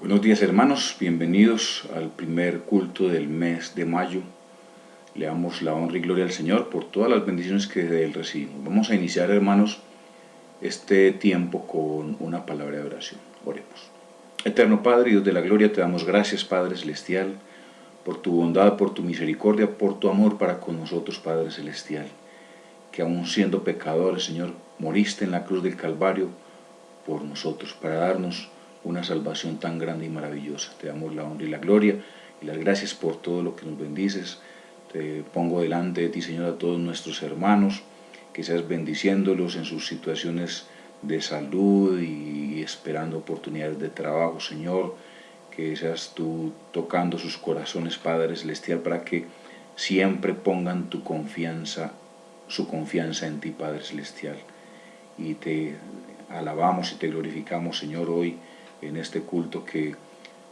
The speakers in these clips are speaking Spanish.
Buenos días hermanos, bienvenidos al primer culto del mes de mayo. Le damos la honra y gloria al Señor por todas las bendiciones que de Él recibimos. Vamos a iniciar hermanos este tiempo con una palabra de oración. Oremos. Eterno Padre, Dios de la gloria, te damos gracias Padre Celestial por tu bondad, por tu misericordia, por tu amor para con nosotros Padre Celestial. Que aún siendo pecadores Señor, moriste en la cruz del Calvario por nosotros para darnos una salvación tan grande y maravillosa. Te damos la honra y la gloria y las gracias por todo lo que nos bendices. Te pongo delante de ti, Señor, a todos nuestros hermanos, que seas bendiciéndolos en sus situaciones de salud y esperando oportunidades de trabajo, Señor, que seas tú tocando sus corazones, Padre Celestial, para que siempre pongan su confianza en ti, Padre Celestial. Y te alabamos y te glorificamos, Señor, hoy en este culto que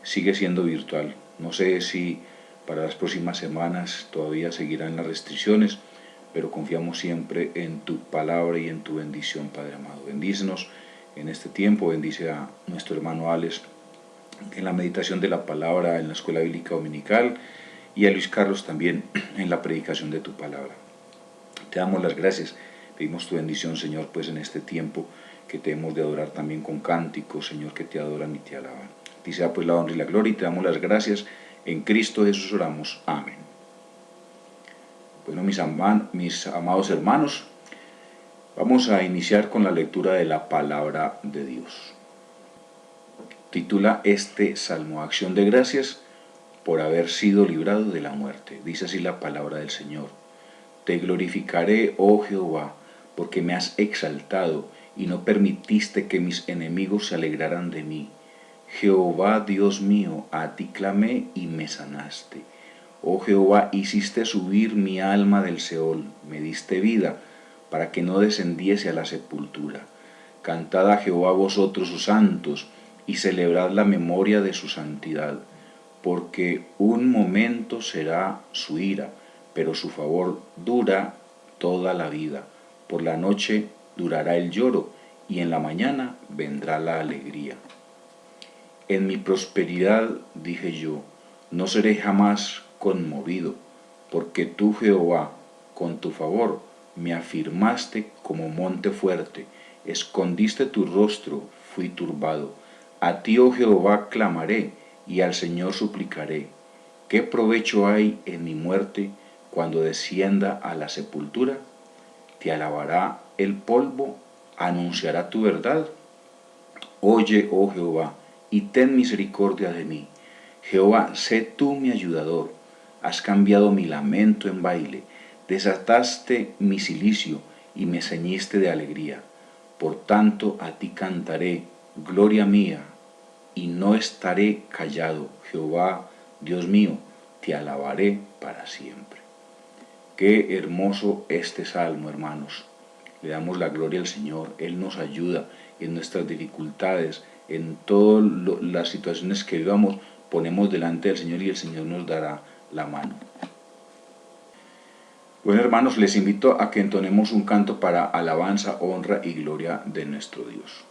sigue siendo virtual. No sé si para las próximas semanas todavía seguirán las restricciones, pero confiamos siempre en tu palabra y en tu bendición, Padre amado. Bendícenos en este tiempo, bendice a nuestro hermano Alex en la meditación de la palabra en la Escuela Bíblica Dominical y a Luis Carlos también en la predicación de tu palabra. Te damos las gracias, pedimos tu bendición, Señor, pues en este tiempo que te hemos de adorar también con cánticos, Señor, que te adoran y te alaban. A ti sea pues la honra y la gloria y te damos las gracias. En Cristo Jesús oramos. Amén. Bueno, mis amados hermanos, vamos a iniciar con la lectura de la palabra de Dios. Titula este salmo: Acción de gracias por haber sido librado de la muerte. Dice así la palabra del Señor: Te glorificaré, oh Jehová, porque me has exaltado y no permitiste que mis enemigos se alegraran de mí. Jehová, Dios mío, a ti clamé y me sanaste. Oh Jehová, hiciste subir mi alma del Seol, me diste vida, para que no descendiese a la sepultura. Cantad a Jehová vosotros sus santos, y celebrad la memoria de su santidad, porque un momento será su ira, pero su favor dura toda la vida. Por la noche durará el lloro, y en la mañana vendrá la alegría. En mi prosperidad dije yo, no seré jamás conmovido, porque tú, Jehová, con tu favor, me afirmaste como monte fuerte, escondiste tu rostro, fui turbado. A ti, oh Jehová, clamaré, y al Señor suplicaré. ¿Qué provecho hay en mi muerte cuando descienda a la sepultura? Te alabará el polvo, anunciará tu verdad. Oye, oh Jehová, y ten misericordia de mí. Jehová, sé tú mi ayudador. Has cambiado mi lamento en baile, desataste mi cilicio y me ceñiste de alegría. Por tanto, a ti cantaré, gloria mía, y no estaré callado. Jehová, Dios mío, te alabaré para siempre. Qué hermoso este salmo, hermanos. Le damos la gloria al Señor. Él nos ayuda en nuestras dificultades, en todas las situaciones que vivamos, ponemos delante del Señor y el Señor nos dará la mano. Bueno, hermanos, les invito a que entonemos un canto para alabanza, honra y gloria de nuestro Dios.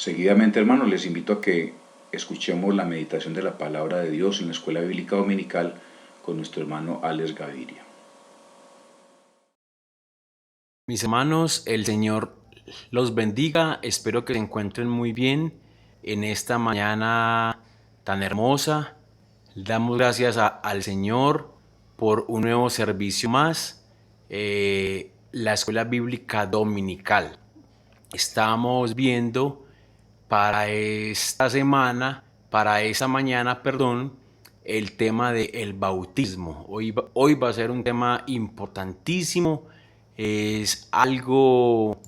Seguidamente, hermanos, les invito a que escuchemos la meditación de la palabra de Dios en la Escuela Bíblica Dominical con nuestro hermano Alex Gaviria. Mis hermanos, el Señor los bendiga. Espero que se encuentren muy bien en esta mañana tan hermosa. Damos gracias al Señor por un nuevo servicio más, la Escuela Bíblica Dominical. Estamos viendo para esta semana, para esta mañana, perdón, el tema del bautismo. Hoy va a ser un tema importantísimo. Es algo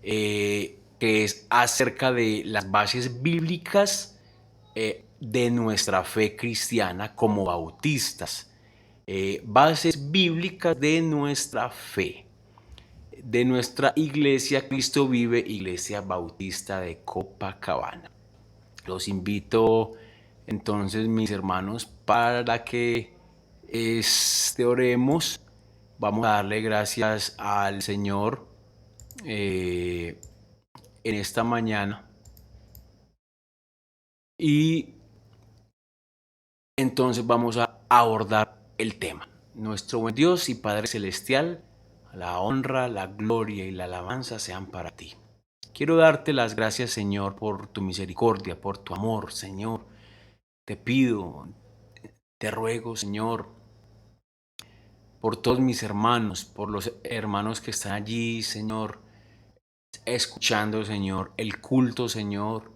que es acerca de las bases bíblicas de nuestra fe cristiana como bautistas. Bases bíblicas de nuestra fe, de nuestra iglesia Cristo Vive, Iglesia Bautista de Copacabana. Los invito entonces, mis hermanos, para que oremos. Vamos a darle gracias al Señor en esta mañana. Y entonces vamos a abordar el tema. Nuestro buen Dios y Padre Celestial, la honra, la gloria y la alabanza sean para ti. Quiero darte las gracias, Señor, por tu misericordia, por tu amor, Señor. Te pido, te ruego, Señor, por todos mis hermanos, por los hermanos que están allí, Señor, escuchando, Señor, el culto, Señor,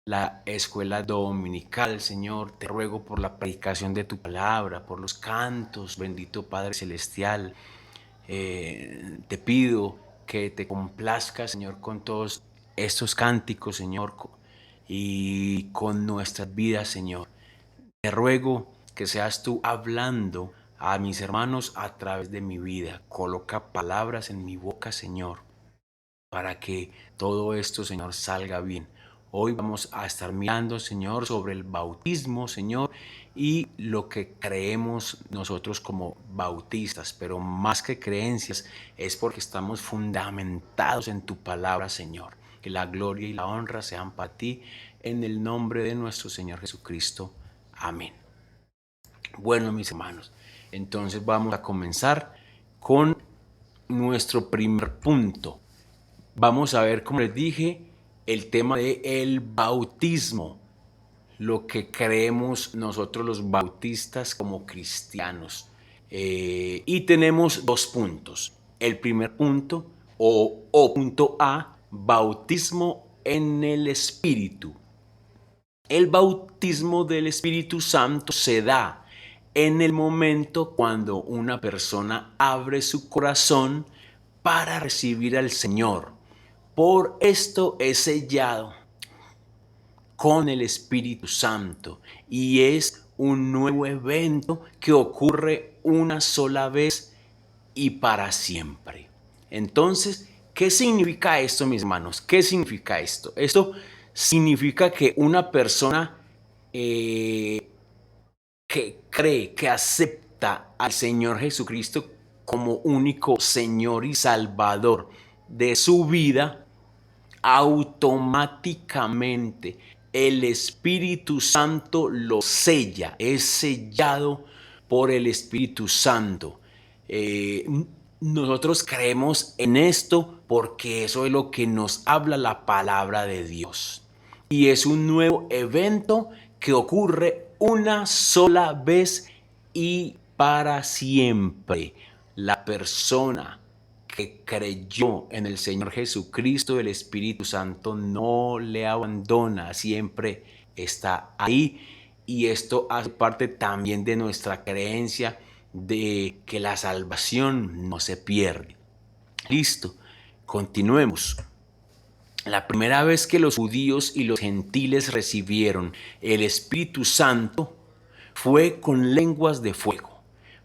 la escuela dominical, Señor. Te ruego por la predicación de tu palabra, por los cantos, bendito Padre Celestial. Te pido que te complazcas, Señor, con todos estos cánticos, Señor, y con nuestras vidas, Señor. Te ruego que seas tú hablando a mis hermanos a través de mi vida. Coloca palabras en mi boca, Señor, para que todo esto, Señor, salga bien. Hoy vamos a estar mirando, Señor, sobre el bautismo, Señor, y lo que creemos nosotros como bautistas, pero más que creencias es porque estamos fundamentados en tu palabra, Señor. Que la gloria y la honra sean para ti, en el nombre de nuestro Señor Jesucristo. Amén. Bueno, mis hermanos, entonces vamos a comenzar con nuestro primer punto. Vamos a ver, como les dije, el tema del bautismo, lo que creemos nosotros los bautistas como cristianos. Y tenemos dos puntos. El primer punto, o punto A, bautismo en el Espíritu. El bautismo del Espíritu Santo se da en el momento cuando una persona abre su corazón para recibir al Señor. Por esto es sellado con el Espíritu Santo y es un nuevo evento que ocurre una sola vez y para siempre. Entonces, ¿qué significa esto, mis hermanos? ¿Qué significa esto? Esto significa que una persona que cree, que acepta al Señor Jesucristo como único Señor y Salvador de su vida, automáticamente el Espíritu Santo lo sella, es sellado por el Espíritu Santo. Nosotros creemos en esto porque eso es lo que nos habla la palabra de Dios. Y es un nuevo evento que ocurre una sola vez y para siempre. La persona que creyó en el Señor Jesucristo, el Espíritu Santo no le abandona, siempre está ahí. Y esto hace parte también de nuestra creencia de que la salvación no se pierde. Listo, continuemos. La primera vez que los judíos y los gentiles recibieron el Espíritu Santo fue con lenguas de fuego.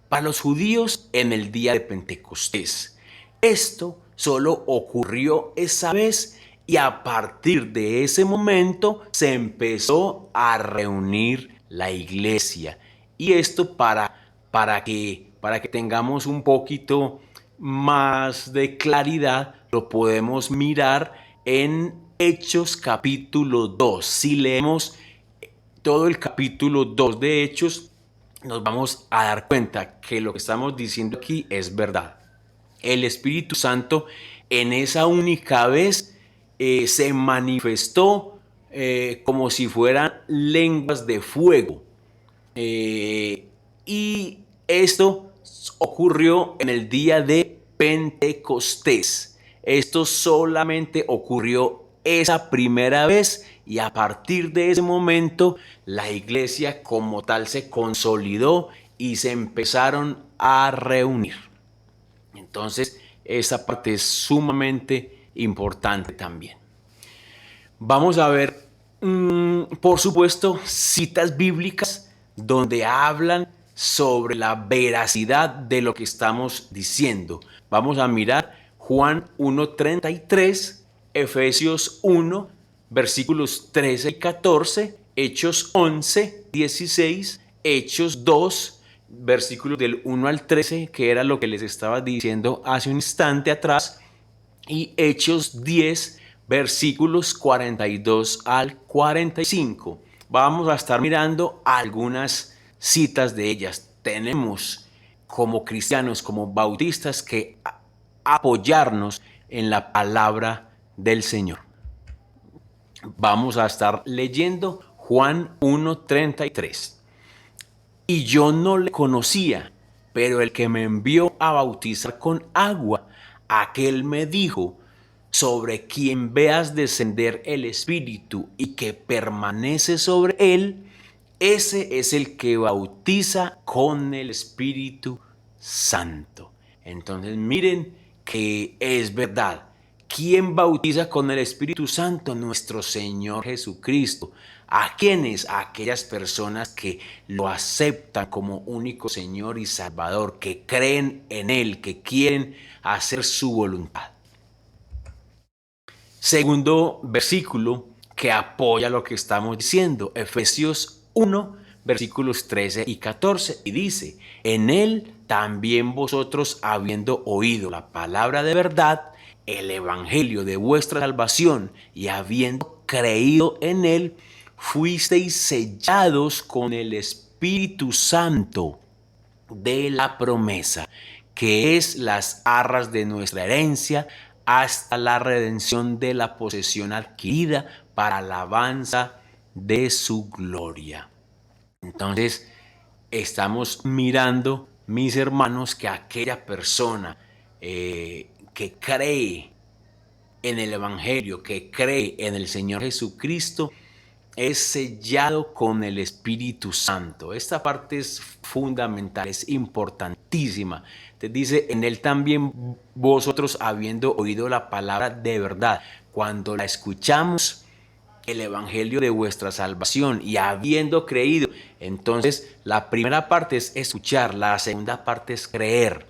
Para los judíos en el día de Pentecostés. Esto solo ocurrió esa vez y a partir de ese momento se empezó a reunir la iglesia. Y esto para que tengamos un poquito más de claridad, lo podemos mirar en Hechos capítulo 2. Si leemos todo el capítulo 2 de Hechos, nos vamos a dar cuenta que lo que estamos diciendo aquí es verdad. El Espíritu Santo en esa única vez se manifestó como si fueran lenguas de fuego. Y esto ocurrió en el día de Pentecostés. Esto solamente ocurrió esa primera vez y a partir de ese momento la iglesia como tal se consolidó y se empezaron a reunir. Entonces, esa parte es sumamente importante también. Vamos a ver, por supuesto, citas bíblicas donde hablan sobre la veracidad de lo que estamos diciendo. Vamos a mirar Juan 1:33, Efesios 1, versículos 13 y 14, Hechos 11:16, Hechos 2, versículos del 1 al 13, que era lo que les estaba diciendo hace un instante atrás, y Hechos 10, versículos 42 al 45. Vamos a estar mirando algunas citas de ellas. Tenemos como cristianos, como bautistas, que apoyarnos en la palabra del Señor. Vamos a estar leyendo Juan 1:33. Y yo no le conocía, pero el que me envió a bautizar con agua, aquel me dijo, sobre quien veas descender el Espíritu y que permanece sobre él, ese es el que bautiza con el Espíritu Santo. Entonces miren que es verdad. ¿Quién bautiza con el Espíritu Santo? Nuestro Señor Jesucristo. ¿A quiénes? A aquellas personas que lo aceptan como único Señor y Salvador, que creen en Él, que quieren hacer su voluntad. Segundo versículo que apoya lo que estamos diciendo, Efesios 1, versículos 13 y 14, y dice, en Él también vosotros, habiendo oído la palabra de verdad, el evangelio de vuestra salvación, y habiendo creído en Él, fuisteis sellados con el Espíritu Santo de la promesa, que es las arras de nuestra herencia, hasta la redención de la posesión adquirida para alabanza de su gloria. Entonces, estamos mirando, mis hermanos, que aquella persona que cree en el Evangelio, que cree en el Señor Jesucristo, es sellado con el Espíritu Santo. Esta parte es fundamental, es importantísima. Te dice, en Él también vosotros, habiendo oído la palabra de verdad, cuando la escuchamos, el Evangelio de vuestra salvación, y habiendo creído. Entonces, la primera parte es escuchar, la segunda parte es creer.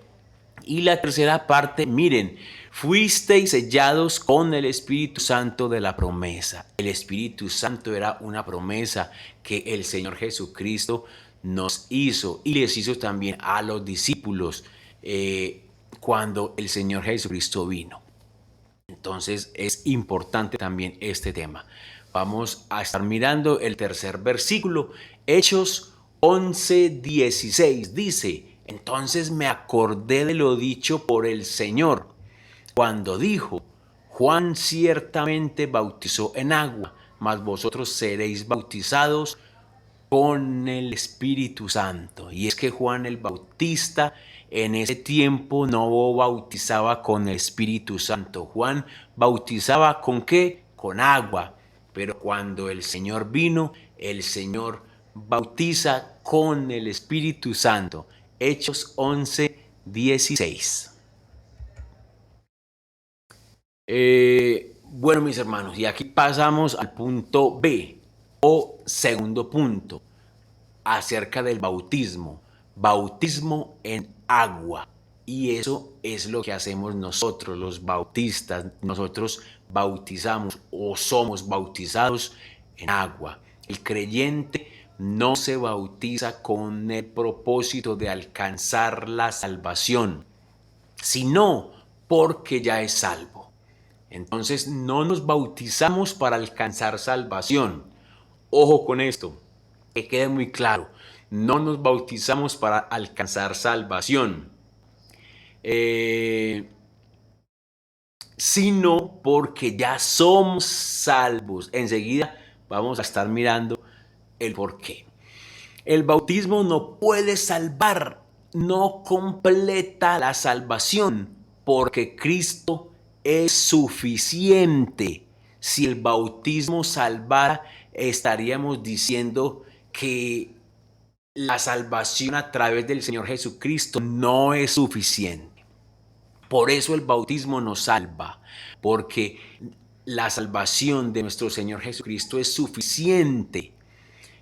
Y la tercera parte, miren, fuisteis sellados con el Espíritu Santo de la promesa. El Espíritu Santo era una promesa que el Señor Jesucristo nos hizo y les hizo también a los discípulos cuando el Señor Jesucristo vino. Entonces es importante también este tema. Vamos a estar mirando el tercer versículo, Hechos 11:16. Dice, entonces me acordé de lo dicho por el Señor, cuando dijo, Juan ciertamente bautizó en agua, mas vosotros seréis bautizados con el Espíritu Santo. Y es que Juan el Bautista en ese tiempo no bautizaba con el Espíritu Santo. Juan bautizaba ¿con qué? Con agua. Pero cuando el Señor vino, el Señor bautiza con el Espíritu Santo. Hechos 11:16. Bueno, mis hermanos, y aquí pasamos al punto B, o segundo punto, acerca del bautismo. Bautismo en agua. Y eso es lo que hacemos nosotros, los bautistas. Nosotros bautizamos o somos bautizados en agua. El creyente no se bautiza con el propósito de alcanzar la salvación, sino porque ya es salvo. Entonces no nos bautizamos para alcanzar salvación. Ojo con esto, que quede muy claro. No nos bautizamos para alcanzar salvación, sino porque ya somos salvos. Enseguida vamos a estar mirando el por qué. El bautismo no puede salvar, no completa la salvación, porque Cristo es suficiente. Si el bautismo salvara, estaríamos diciendo que la salvación a través del Señor Jesucristo no es suficiente. Por eso el bautismo nos salva, porque la salvación de nuestro Señor Jesucristo es suficiente.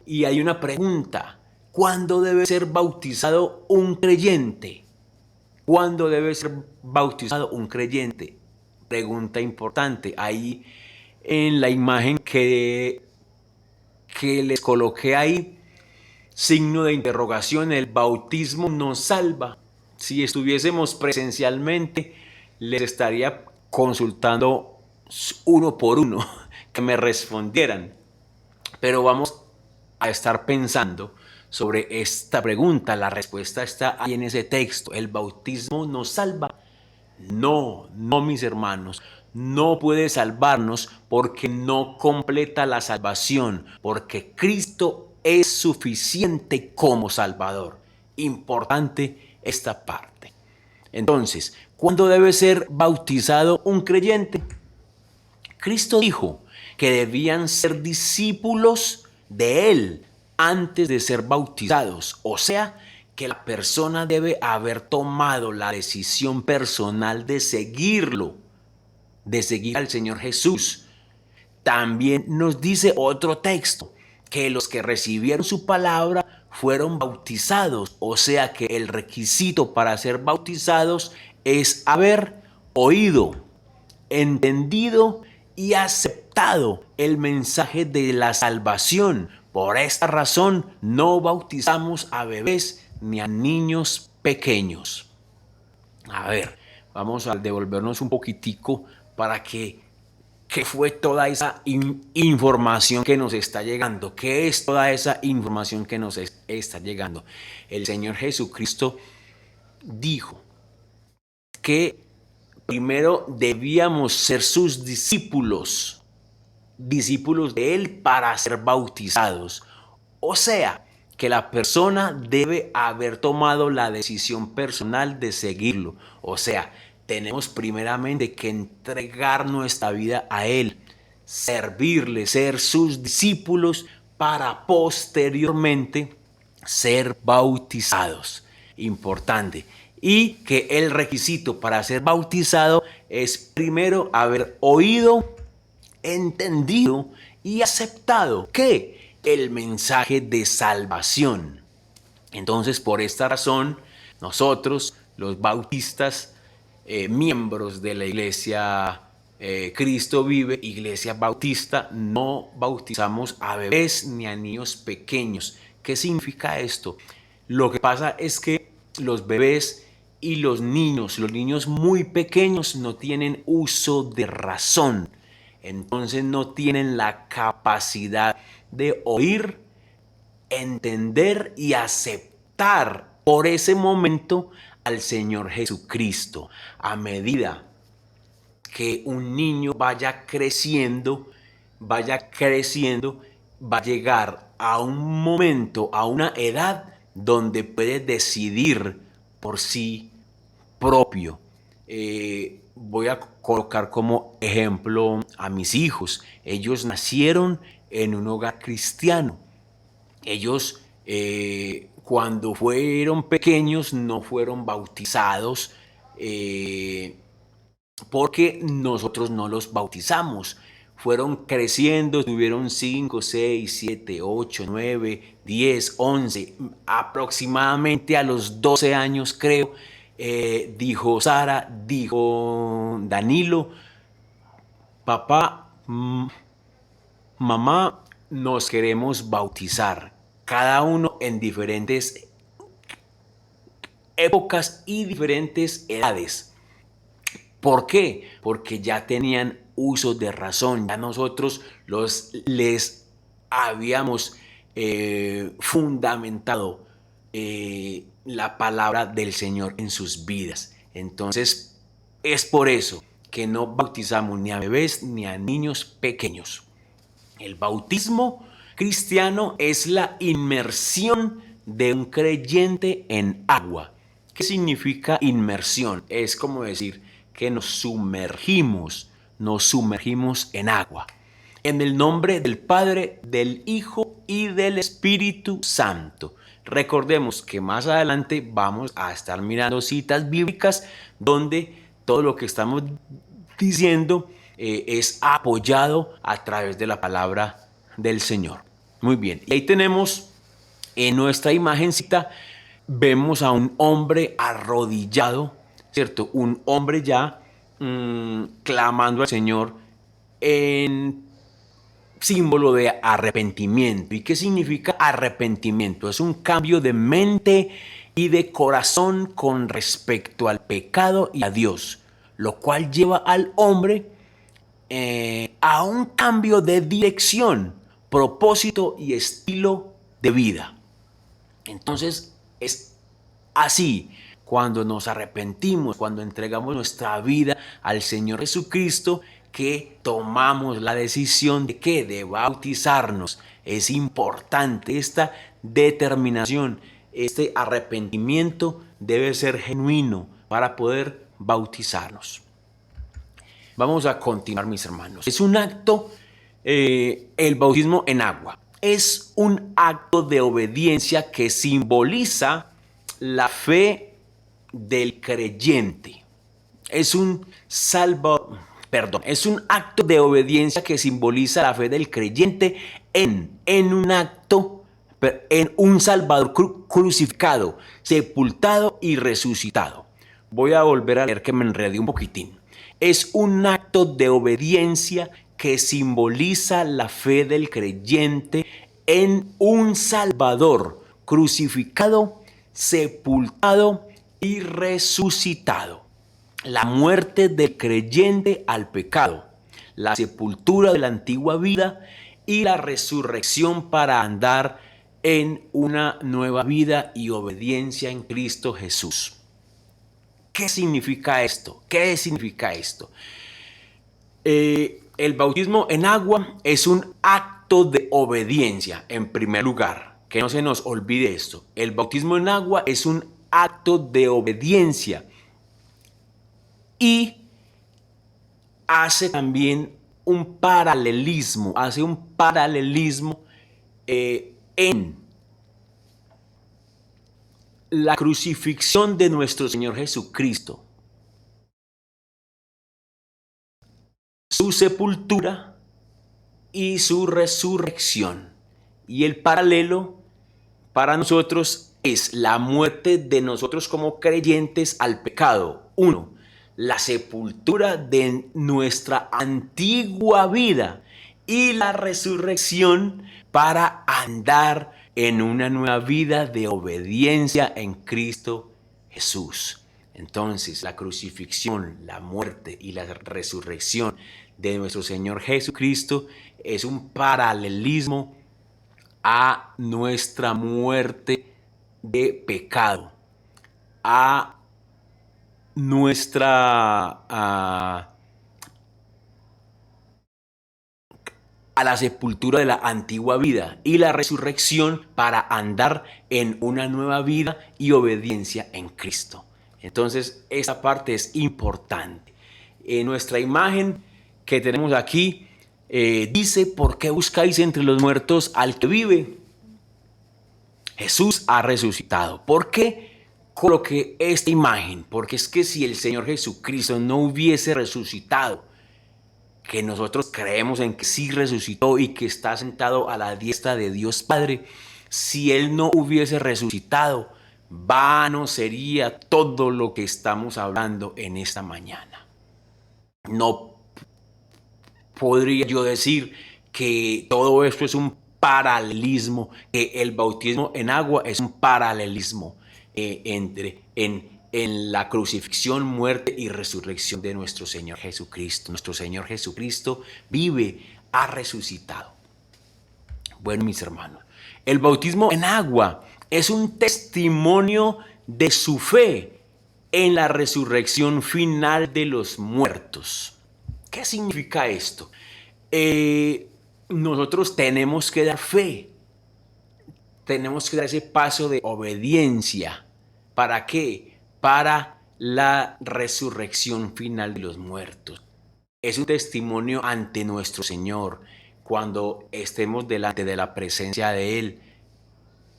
Y hay una pregunta: ¿cuándo debe ser bautizado un creyente? ¿Cuándo debe ser bautizado un creyente? Pregunta importante. Ahí en la imagen que les coloqué ahí, signo de interrogación, el bautismo nos salva. Si estuviésemos presencialmente, les estaría consultando uno por uno que me respondieran. Pero vamos a estar pensando sobre esta pregunta. La respuesta está ahí en ese texto. ¿El bautismo nos salva? No, no, mis hermanos. No puede salvarnos porque no completa la salvación, porque Cristo es suficiente como Salvador. Importante esta parte. Entonces, ¿cuándo debe ser bautizado un creyente? Cristo dijo que debían ser discípulos de Él antes de ser bautizados. O sea, que la persona debe haber tomado la decisión personal de seguirlo, de seguir al Señor Jesús. También nos dice otro texto, que los que recibieron su palabra fueron bautizados. O sea que el requisito para ser bautizados es haber oído, entendido y aceptado el mensaje de la salvación. Por esta razón no bautizamos a bebés ni a niños pequeños. A ver, vamos a devolvernos un poquitico para que ¿qué fue toda esa información que nos está llegando? ¿Qué es toda esa información que nos está llegando? El Señor Jesucristo dijo que primero debíamos ser sus discípulos, discípulos de Él para ser bautizados. O sea, que la persona debe haber tomado la decisión personal de seguirlo. O sea, tenemos primeramente que entregar nuestra vida a Él, servirle, ser sus discípulos para posteriormente ser bautizados. Importante. Y que el requisito para ser bautizado es primero haber oído, entendido y aceptado que el mensaje de salvación. Entonces, por esta razón, nosotros, los bautistas, miembros de la iglesia Cristo Vive, Iglesia Bautista, no bautizamos a bebés ni a niños pequeños. ¿Qué significa esto? Lo que pasa es que los bebés y los niños muy pequeños no tienen uso de razón. Entonces no tienen la capacidad de oír, entender y aceptar por ese momento al Señor Jesucristo. A medida que un niño vaya creciendo, va a llegar a un momento, a una edad donde puede decidir por sí propio. Voy a colocar como ejemplo a mis hijos. Ellos nacieron en un hogar cristiano. Ellos cuando fueron pequeños no fueron bautizados porque nosotros no los bautizamos. Fueron creciendo, tuvieron 5, 6, 7, 8, 9, 10, 11, aproximadamente a los 12 años creo, dijo Sara, dijo Danilo, papá, mamá, nos queremos bautizar, cada uno en diferentes épocas y diferentes edades. ¿Por qué? Porque ya tenían uso de razón. Ya nosotros les habíamos fundamentado la palabra del Señor en sus vidas. Entonces, es por eso que no bautizamos ni a bebés ni a niños pequeños. El bautismo cristiano es la inmersión de un creyente en agua. ¿Qué significa inmersión? Es como decir que nos sumergimos en agua. En el nombre del Padre, del Hijo y del Espíritu Santo. Recordemos que más adelante vamos a estar mirando citas bíblicas donde todo lo que estamos diciendo es apoyado a través de la palabra del Señor. Muy bien, y ahí tenemos en nuestra imagencita, vemos a un hombre arrodillado, ¿cierto? Un hombre ya clamando al Señor en símbolo de arrepentimiento. ¿Y qué significa arrepentimiento? Es un cambio de mente y de corazón con respecto al pecado y a Dios, lo cual lleva al hombre a un cambio de dirección, propósito y estilo de vida. Entonces es así, cuando nos arrepentimos, cuando entregamos nuestra vida al Señor Jesucristo, que tomamos la decisión de ¿qué? De bautizarnos. Es importante esta determinación, este arrepentimiento debe ser genuino para poder bautizarnos. Vamos a continuar, mis hermanos. Es un acto, el bautismo en agua. Es un acto de obediencia que simboliza la fe del creyente. Es un acto de obediencia que simboliza la fe del creyente en un Salvador crucificado, sepultado y resucitado. Voy a volver a leer que me enredé un poquitín. Es un acto de obediencia que simboliza la fe del creyente en un Salvador crucificado, sepultado y resucitado. La muerte del creyente al pecado, la sepultura de la antigua vida y la resurrección para andar en una nueva vida y obediencia en Cristo Jesús. ¿Qué significa esto? ¿Qué significa esto? El bautismo en agua es un acto de obediencia, en primer lugar. Que no se nos olvide esto. El bautismo en agua es un acto de obediencia y hace también un paralelismo, en la crucifixión de nuestro Señor Jesucristo, su sepultura y su resurrección. Y el paralelo para nosotros es la muerte de nosotros como creyentes al pecado. 1. La sepultura de nuestra antigua vida y la resurrección para andar en una nueva vida de obediencia en Cristo Jesús. Entonces, la crucifixión, la muerte y la resurrección de nuestro Señor Jesucristo es un paralelismo a nuestra muerte de pecado, a la sepultura de la antigua vida y la resurrección para andar en una nueva vida y obediencia en Cristo. Entonces, esa parte es importante. Nuestra imagen que tenemos aquí dice: ¿por qué buscáis entre los muertos al que vive? Jesús ha resucitado. ¿Por qué coloqué esta imagen? Porque es que si el Señor Jesucristo no hubiese resucitado, que nosotros creemos en que sí resucitó y que está sentado a la diestra de Dios Padre, si Él no hubiese resucitado, vano sería todo lo que estamos hablando en esta mañana. No podría yo decir que todo esto es un paralelismo, que el bautismo en agua es un paralelismo en en la crucifixión, muerte y resurrección de nuestro Señor Jesucristo. Nuestro Señor Jesucristo vive, ha resucitado. Bueno, mis hermanos, el bautismo en agua es un testimonio de su fe en la resurrección final de los muertos. ¿Qué significa esto? Nosotros tenemos que dar fe, tenemos que dar ese paso de obediencia. ¿Para qué? Para la resurrección final de los muertos. Es un testimonio ante nuestro Señor. Cuando estemos delante de la presencia de Él,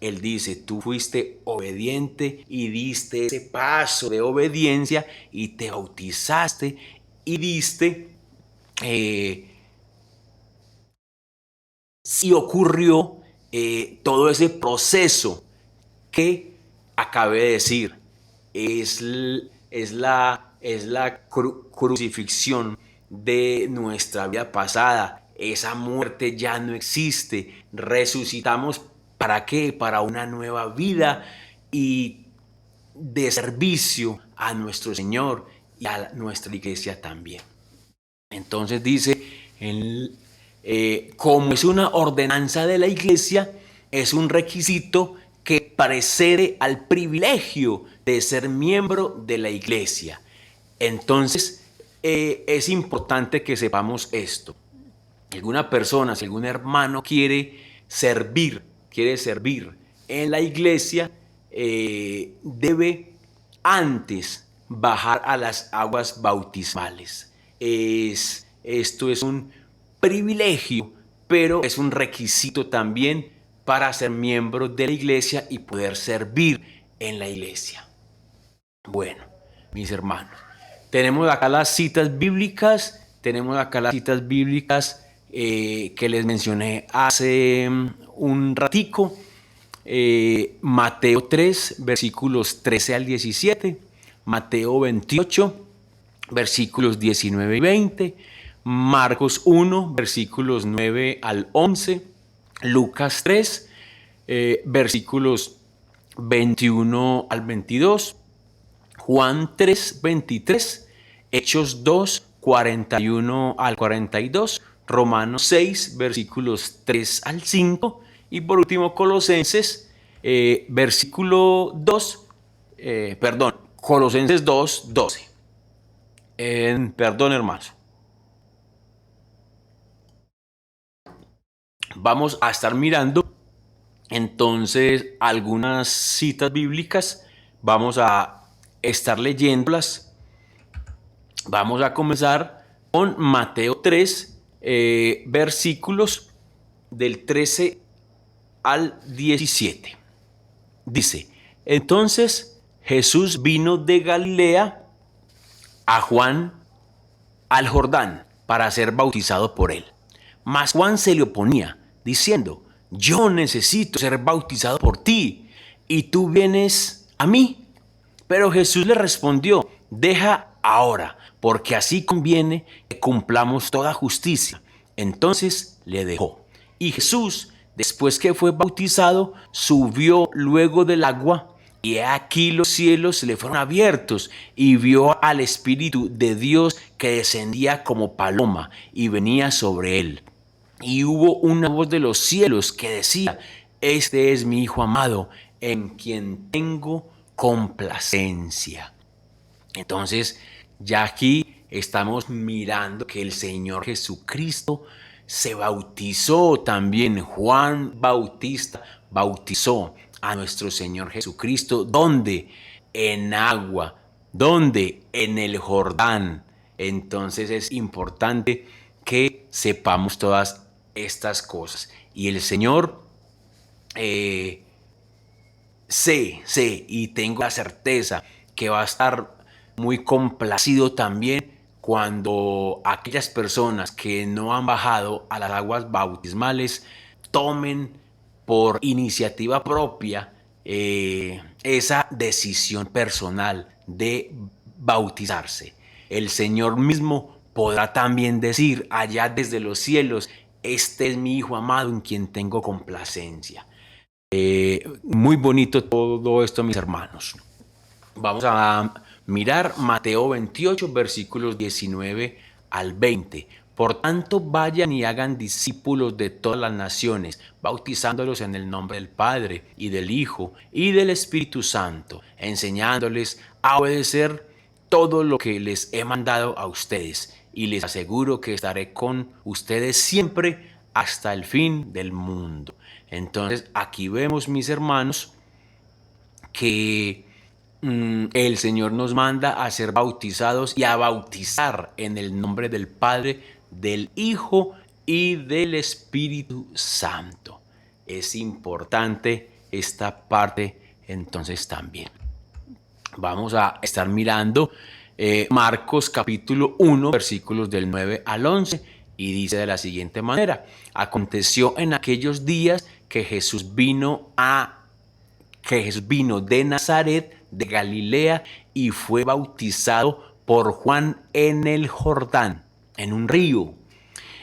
Él dice, tú fuiste obediente y diste ese paso de obediencia y te bautizaste y diste, y ocurrió todo ese proceso que acabé de decir. Es la crucifixión de nuestra vida pasada. Esa muerte ya no existe. Resucitamos, ¿para qué? Para una nueva vida y de servicio a nuestro Señor y a nuestra iglesia también. Entonces dice, como es una ordenanza de la iglesia, es un requisito que precede al privilegio de ser miembro de la iglesia. Entonces, es importante que sepamos esto. Si alguna persona, si algún hermano quiere servir en la iglesia, debe antes bajar a las aguas bautismales. Esto es un privilegio, pero es un requisito también para ser miembro de la iglesia y poder servir en la iglesia. Bueno, mis hermanos, tenemos acá las citas bíblicas, que les mencioné hace un ratico. Mateo 3, versículos 13 al 17, Mateo 28, versículos 19 y 20, Marcos 1, versículos 9 al 11, Lucas 3, versículos 21 al 22, Juan 3, 23, Hechos 2, 41 al 42, Romanos 6, versículos 3 al 5, y por último Colosenses, Colosenses 2, 12. Perdón, hermanos. Vamos a estar mirando entonces algunas citas bíblicas. Vamos a estar leyéndolas. Vamos a comenzar con Mateo 3, versículos del 13 al 17. Dice, entonces Jesús vino de Galilea a Juan al Jordán para ser bautizado por él. Mas Juan se le oponía, diciendo, yo necesito ser bautizado por ti, y tú vienes a mí. Pero Jesús le respondió, deja ahora, porque así conviene que cumplamos toda justicia. Entonces le dejó. Y Jesús, después que fue bautizado, subió luego del agua, y aquí los cielos le fueron abiertos, y vio al Espíritu de Dios que descendía como paloma y venía sobre él. Y hubo una voz de los cielos que decía, este es mi Hijo amado, en quien tengo complacencia. Entonces, ya aquí estamos mirando que el Señor Jesucristo se bautizó también. Juan Bautista bautizó a nuestro Señor Jesucristo. ¿Dónde? En agua. ¿Dónde? En el Jordán. Entonces es importante que sepamos todas estas cosas. Y el Señor sé y tengo la certeza que va a estar muy complacido también cuando aquellas personas que no han bajado a las aguas bautismales tomen por iniciativa propia esa decisión personal de bautizarse. El Señor mismo podrá también decir allá desde los cielos, este es mi Hijo amado en quien tengo complacencia. Muy bonito todo esto, mis hermanos. Vamos a mirar Mateo 28, versículos 19 al 20. Por tanto, vayan y hagan discípulos de todas las naciones, bautizándolos en el nombre del Padre y del Hijo y del Espíritu Santo, enseñándoles a obedecer todo lo que les he mandado a ustedes. Y les aseguro que estaré con ustedes siempre hasta el fin del mundo. Entonces, aquí vemos, mis hermanos, que el Señor nos manda a ser bautizados y a bautizar en el nombre del Padre, del Hijo y del Espíritu Santo. Es importante esta parte entonces también. Vamos a estar mirando Marcos capítulo 1, versículos del 9 al 11, y dice de la siguiente manera: aconteció en aquellos días que Jesús vino de Nazaret, de Galilea, y fue bautizado por Juan en el Jordán, en un río.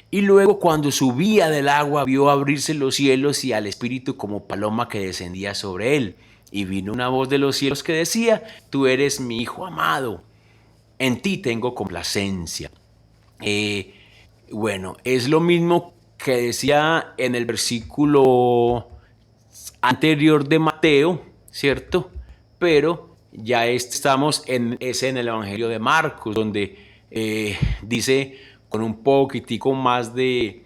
Y luego, cuando subía del agua, vio abrirse los cielos y al Espíritu como paloma que descendía sobre él. Y vino una voz de los cielos que decía: tú eres mi Hijo amado, en ti tengo complacencia. Bueno, es lo mismo que decía en el versículo anterior de Mateo, ¿cierto? Pero ya estamos en el Evangelio de Marcos, donde dice con un poquitico más de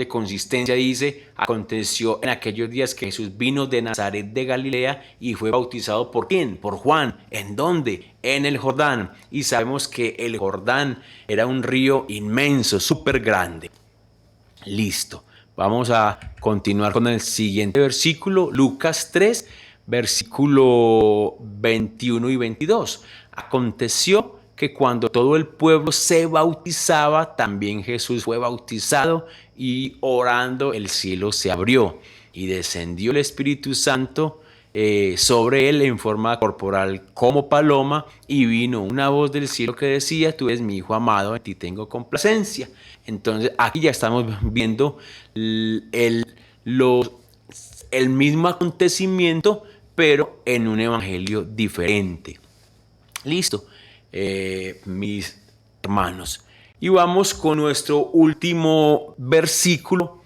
consistencia, dice: aconteció en aquellos días que Jesús vino de Nazaret de Galilea y fue bautizado ¿por quién? Por Juan. ¿En dónde? En el Jordán. Y sabemos que el Jordán era un río inmenso, súper grande. Listo. Vamos a continuar con el siguiente versículo, Lucas 3, versículo 21 y 22. Aconteció que cuando todo el pueblo se bautizaba, también Jesús fue bautizado, y orando el cielo se abrió y descendió el Espíritu Santo sobre él en forma corporal como paloma, y vino una voz del cielo que decía: tú eres mi Hijo amado, en ti tengo complacencia. Entonces aquí ya estamos viendo el mismo acontecimiento, pero en un evangelio diferente. Listo, mis hermanos. Y vamos con nuestro último versículo,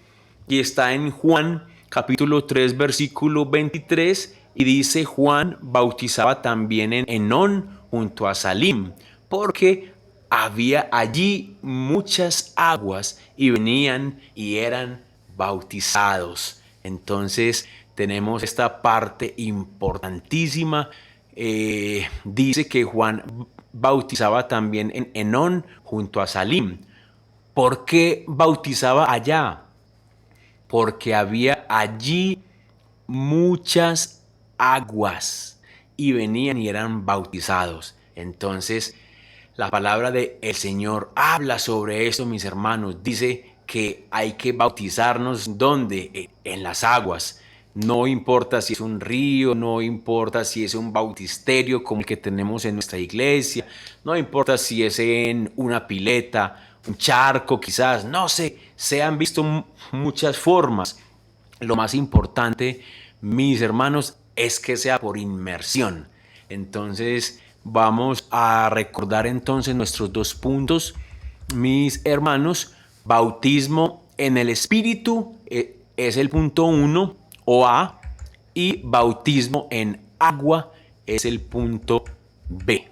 y está en Juan capítulo 3, versículo 23, y dice: Juan bautizaba también en Enón junto a Salim, porque había allí muchas aguas, y venían y eran bautizados. Entonces tenemos esta parte importantísima. Dice que Juan bautizaba también en Enón junto a Salim. ¿Por qué bautizaba allá? Porque había allí muchas aguas y venían y eran bautizados. Entonces, la palabra del Señor habla sobre esto, mis hermanos. Dice que hay que bautizarnos, ¿dónde? En las aguas. No importa si es un río, no importa si es un bautisterio como el que tenemos en nuestra iglesia, no importa si es en una pileta, un charco quizás, no sé, se han visto muchas formas. Lo más importante, mis hermanos, es que sea por inmersión. Entonces vamos a recordar entonces nuestros 2 puntos, mis hermanos. Bautismo en el Espíritu es el punto 1 o A, y bautismo en agua es el punto B.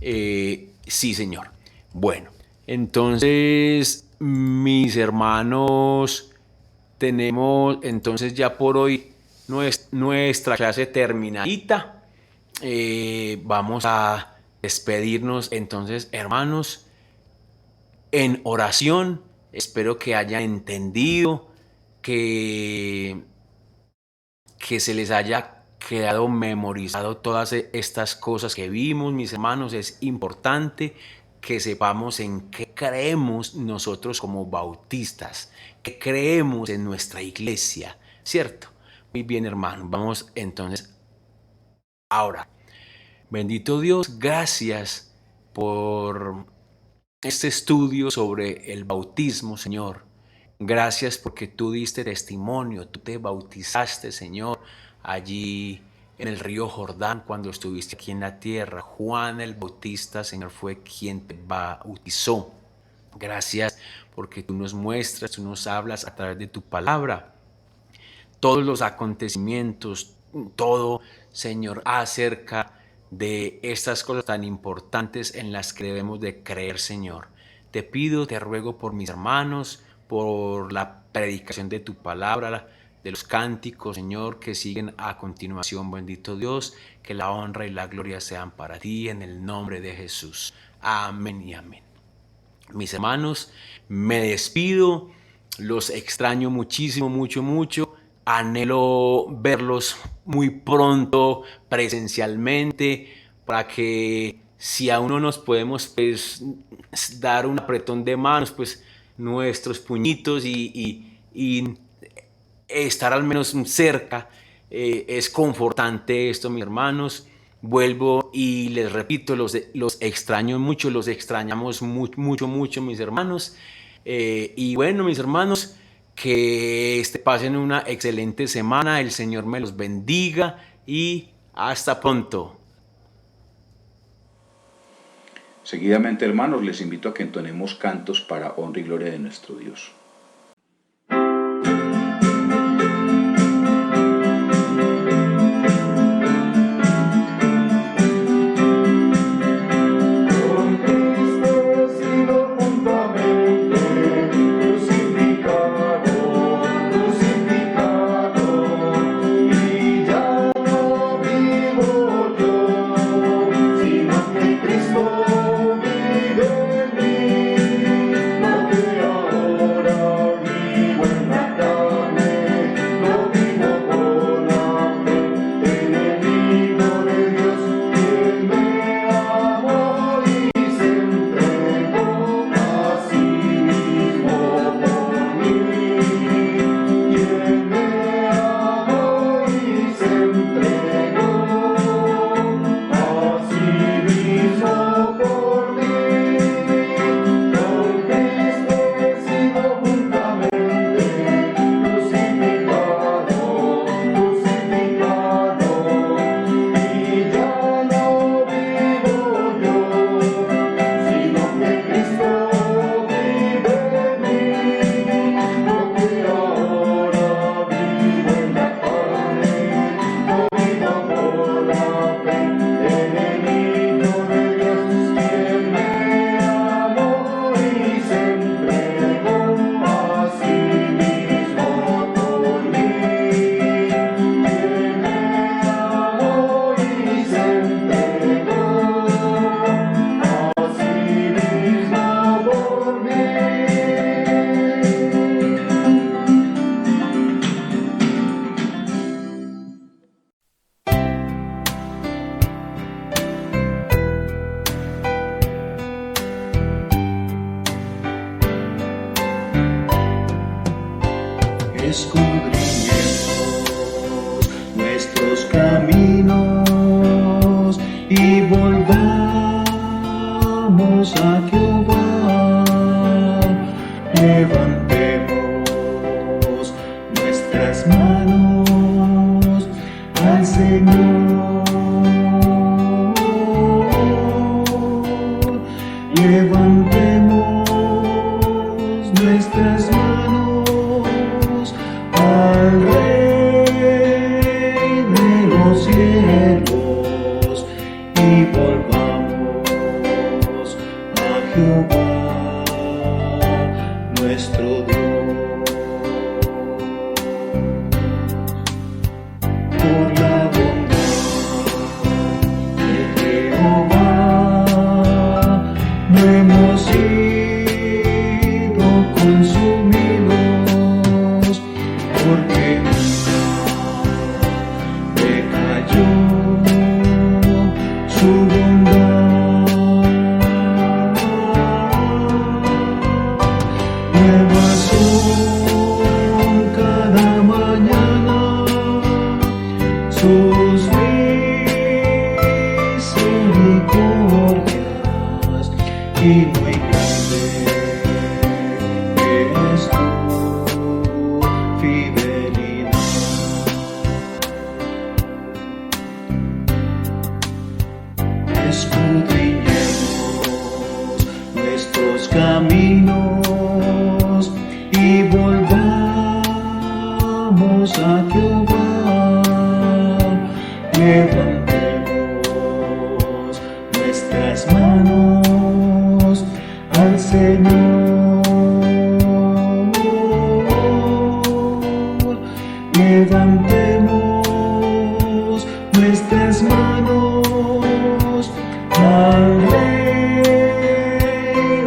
Sí, señor. Bueno, entonces, mis hermanos, tenemos entonces ya por hoy nuestra clase terminadita. Vamos a despedirnos entonces, hermanos, en oración. Espero que hayan entendido, que se les haya quedado memorizado todas estas cosas que vimos, mis hermanos. Es importante que sepamos en qué creemos nosotros como bautistas, qué creemos en nuestra iglesia, ¿cierto? Muy bien, hermano. Vamos entonces ahora. Bendito Dios, gracias por este estudio sobre el bautismo, Señor. Gracias porque tú diste testimonio, tú te bautizaste, Señor, allí en el río Jordán cuando estuviste aquí en la tierra. Juan el Bautista, Señor, fue quien te bautizó. Gracias porque tú nos muestras, tú nos hablas a través de tu palabra. Todos los acontecimientos, todo, Señor, acerca de estas cosas tan importantes en las que debemos de creer, Señor. Te pido, te ruego por mis hermanos, por la predicación de tu palabra, de los cánticos, Señor, que siguen a continuación, bendito Dios, que la honra y la gloria sean para ti en el nombre de Jesús. Amén y amén. Mis hermanos, me despido, los extraño muchísimo, mucho. Anhelo verlos muy pronto presencialmente para que si aún no nos podemos pues dar un apretón de manos, pues nuestros puñitos y estar al menos cerca. Es confortante esto, mis hermanos. Vuelvo y les repito, los extraño mucho, los extrañamos mucho, mis hermanos. Y bueno, mis hermanos, que pasen una excelente semana, el Señor me los bendiga y hasta pronto. Seguidamente, hermanos, les invito a que entonemos cantos para honra y gloria de nuestro Dios. Escudriñemos nuestros caminos y volvamos a Jehová. Levantemos nuestras manos al Señor. Levantemos nuestras manos escudriñemos nuestros caminos y volvamos a Jehová. Levantemos nuestras manos al Señor. Levantemos nuestras manos al Rey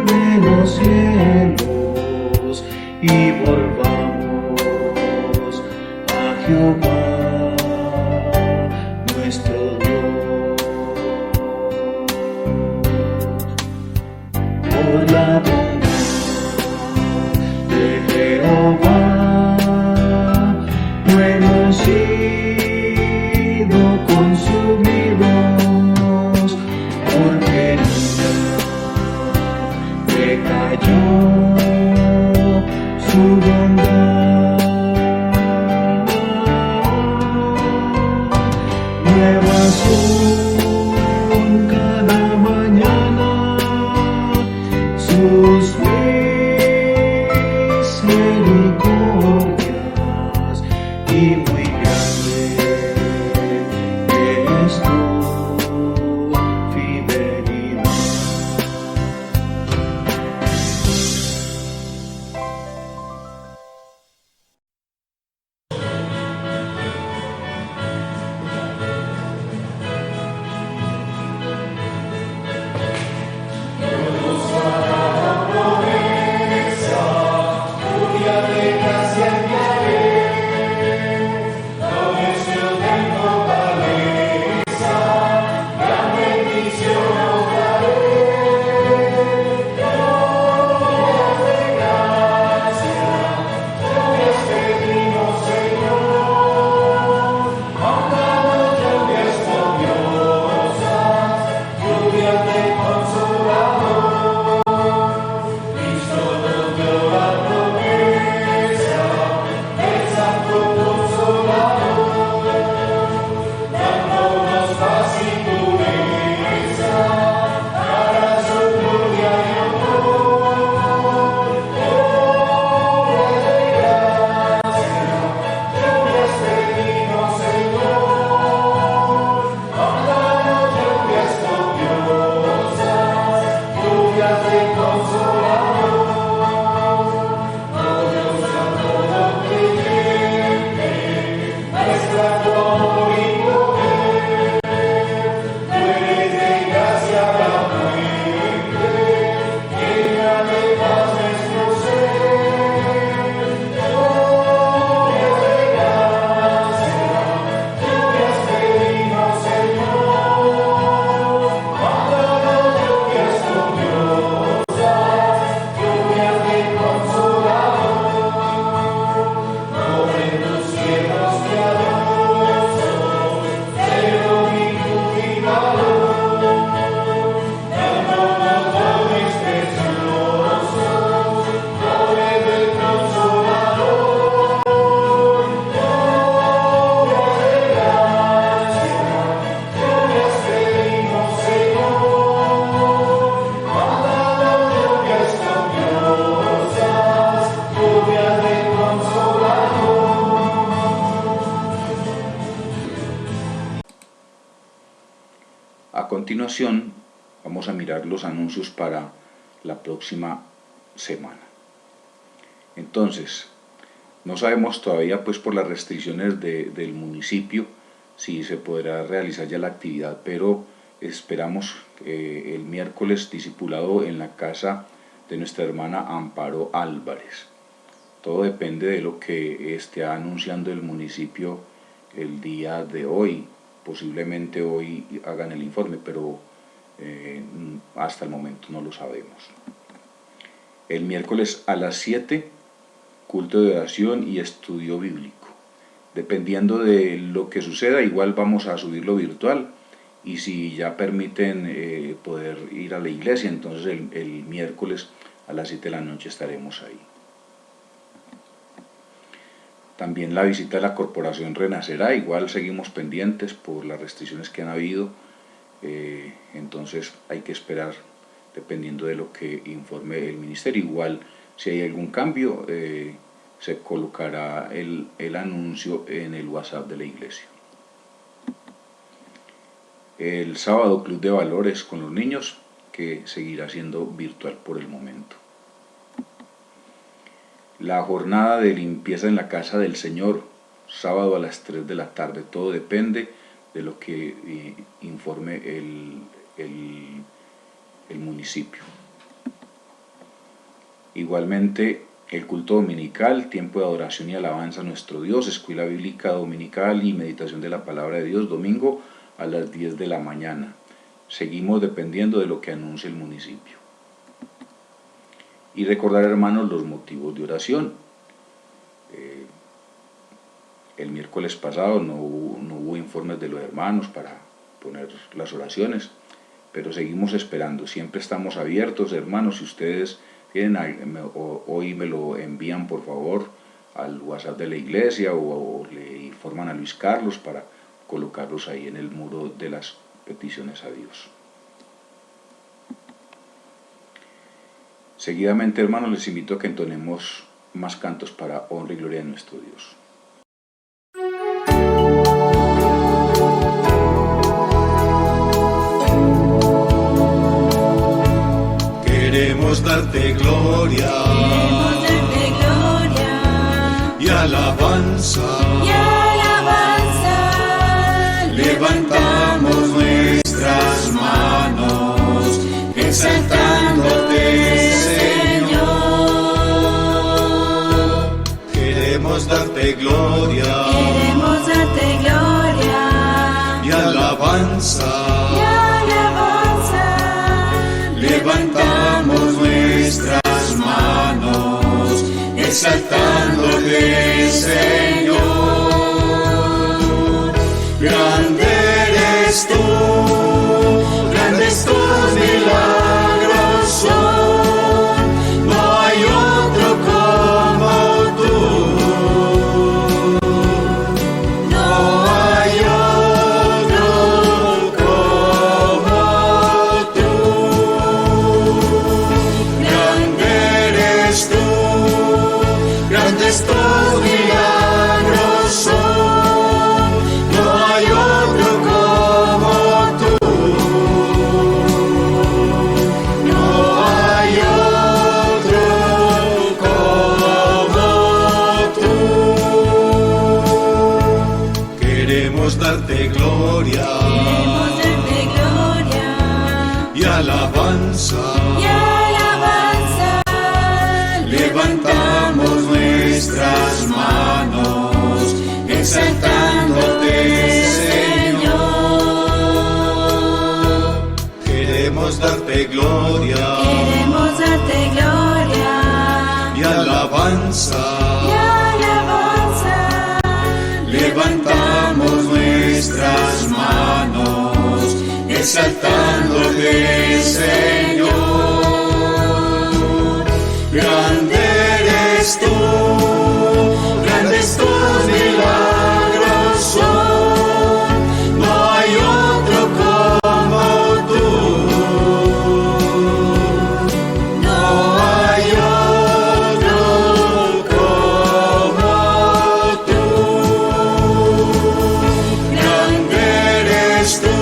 de los cielos y volvamos a Jehová nuestro Dios. Por la bondad de Jehová no hemos sido consumidos, porque nunca decayó su bondad. Nuevas son cada mañana sus misericordias, y muy grande es tu fidelidad. A continuación, vamos a mirar los anuncios para la próxima semana. Entonces, no sabemos todavía, pues por las restricciones del municipio, si se podrá realizar ya la actividad, pero esperamos el miércoles discipulado en la casa de nuestra hermana Amparo Álvarez. Todo depende de lo que esté anunciando el municipio el día de hoy. Posiblemente hoy hagan el informe, pero hasta el momento no lo sabemos. El miércoles a las 7, culto de oración y estudio bíblico. Dependiendo de lo que suceda, igual vamos a subirlo virtual, y si ya permiten poder ir a la iglesia, entonces el miércoles a las 7 de la noche estaremos ahí. También la visita a la Corporación Renacerá, igual seguimos pendientes por las restricciones que han habido. Entonces hay que esperar dependiendo de lo que informe el ministerio. Igual, si hay algún cambio, se colocará el anuncio en el WhatsApp de la iglesia. El sábado, Club de Valores con los niños, que seguirá siendo virtual por el momento. La jornada de limpieza en la casa del Señor, sábado a las 3 de la tarde. Todo depende de lo que informe el municipio. Igualmente, el culto dominical, tiempo de adoración y alabanza a nuestro Dios, escuela bíblica dominical y meditación de la palabra de Dios, domingo a las 10 de la mañana. Seguimos dependiendo de lo que anuncie el municipio. Y recordar, hermanos, los motivos de oración. El miércoles pasado no hubo informes de los hermanos para poner las oraciones, pero seguimos esperando. Siempre estamos abiertos, hermanos. Si ustedes tienen, hoy me lo envían, por favor, al WhatsApp de la iglesia o le informan a Luis Carlos para colocarlos ahí en el muro de las peticiones a Dios. Seguidamente, hermanos, les invito a que entonemos más cantos para honra y gloria de nuestro Dios. Queremos darte gloria y alabanza. Levantamos nuestras manos, exaltándote, Señor. Queremos darte gloria y alabanza. Levantamos nuestras manos, exaltándote, Señor. Grande eres tú, grandes tus milagros son, no hay otro como tú, no hay otro como tú. Grande eres tú, grandes tus milagros son, no hay otro como tú, no hay otro como tú. Queremos darte gloria y alabanza. Levantamos nuestras manos, exaltándote, Señor. Queremos darte gloria y alabanza. Levantamos nuestras manos, exaltándote, Señor. Grande eres tú, grandes tus milagros son, no hay otro como tú, no hay otro como tú. Grande eres tú,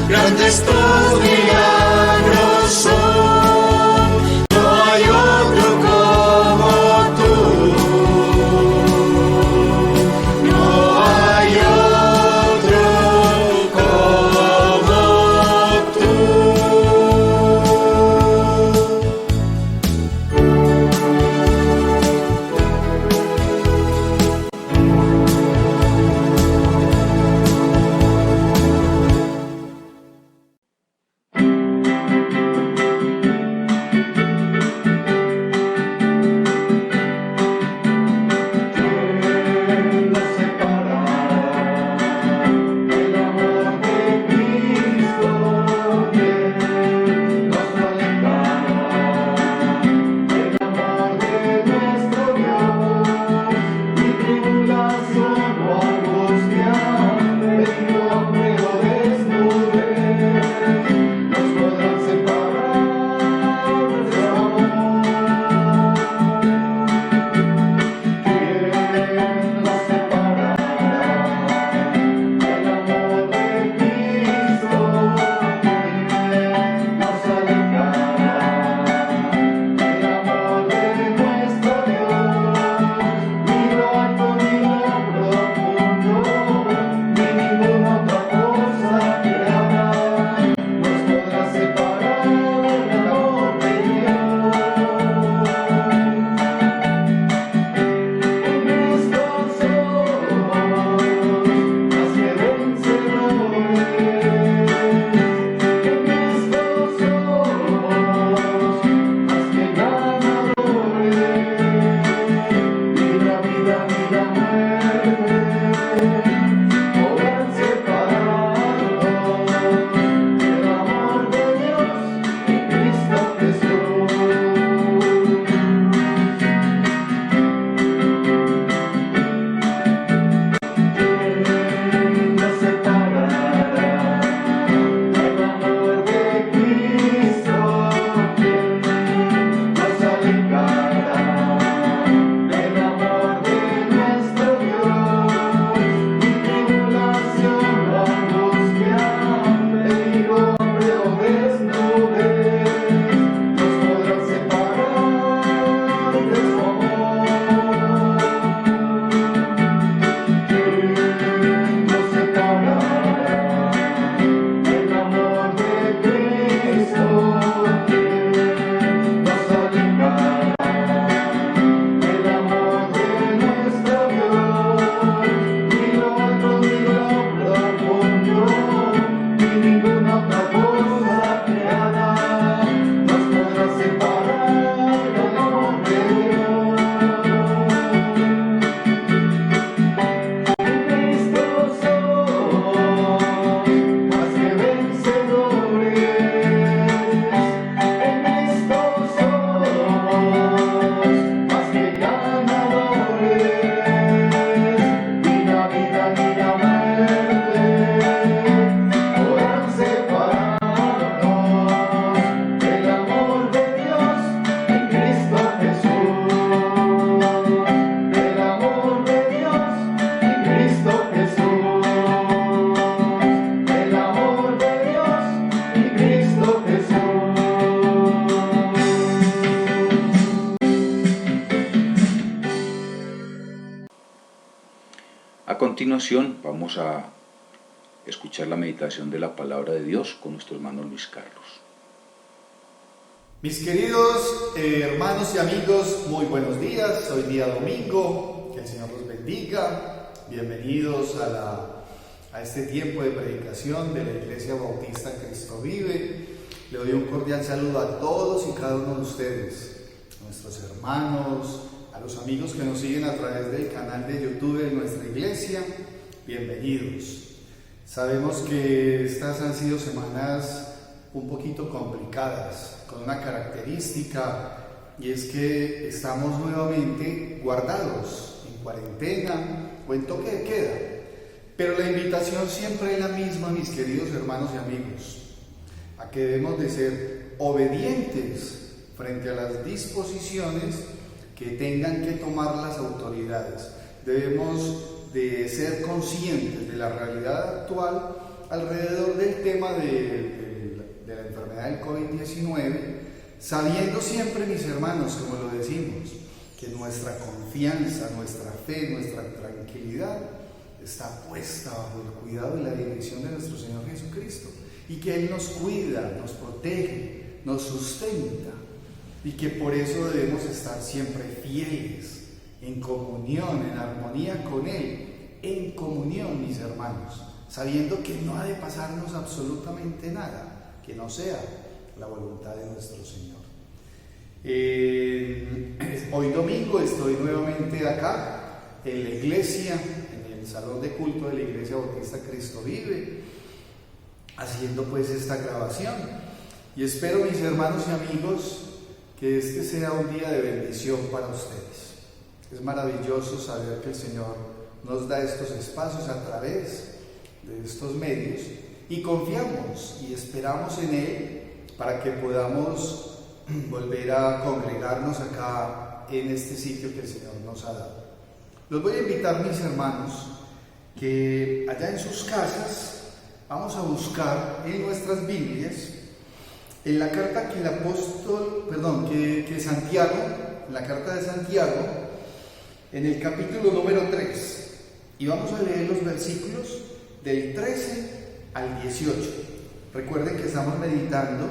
grandes tus milagros son, no hay otro como tú. continuación vamos a escuchar la meditación de la palabra de Dios con nuestro hermano Luis Carlos. Mis queridos hermanos y amigos, muy buenos días. Hoy día domingo, que el Señor los bendiga. Bienvenidos a este tiempo de predicación de la Iglesia Bautista Cristo Vive. Le doy un cordial saludo a todos y cada uno de ustedes, a nuestros hermanos, a los amigos que nos siguen a través del canal de YouTube de nuestra iglesia. Bienvenidos. Sabemos que estas han sido semanas un poquito complicadas, con una característica, y es que estamos nuevamente guardados en cuarentena o en toque de queda. Pero la invitación siempre es la misma, mis queridos hermanos y amigos, a que debemos de ser obedientes frente a las disposiciones que tengan que tomar las autoridades. Debemos de ser conscientes de la realidad actual alrededor del tema de la enfermedad del COVID-19, sabiendo siempre, mis hermanos, como lo decimos, que nuestra confianza, nuestra fe, nuestra tranquilidad está puesta bajo el cuidado y la dirección de nuestro Señor Jesucristo, y que Él nos cuida, nos protege, nos sustenta, y que por eso debemos estar siempre fieles, en comunión, en armonía con Él, en comunión, mis hermanos, sabiendo que no ha de pasarnos absolutamente nada que no sea la voluntad de nuestro Señor. Hoy domingo estoy nuevamente acá en la iglesia, en el salón de culto de la Iglesia Bautista Cristo Vive, haciendo pues esta grabación, y espero, mis hermanos y amigos, que este sea un día de bendición para ustedes. Es maravilloso saber que el Señor nos da estos espacios a través de estos medios, y confiamos y esperamos en Él para que podamos volver a congregarnos acá en este sitio que el Señor nos ha dado. Los voy a invitar, mis hermanos, que allá en sus casas vamos a buscar en nuestras Biblias, en la carta que Santiago, en la carta de Santiago, en el capítulo número 3, y vamos a leer los versículos del 13 al 18. Recuerden que estamos meditando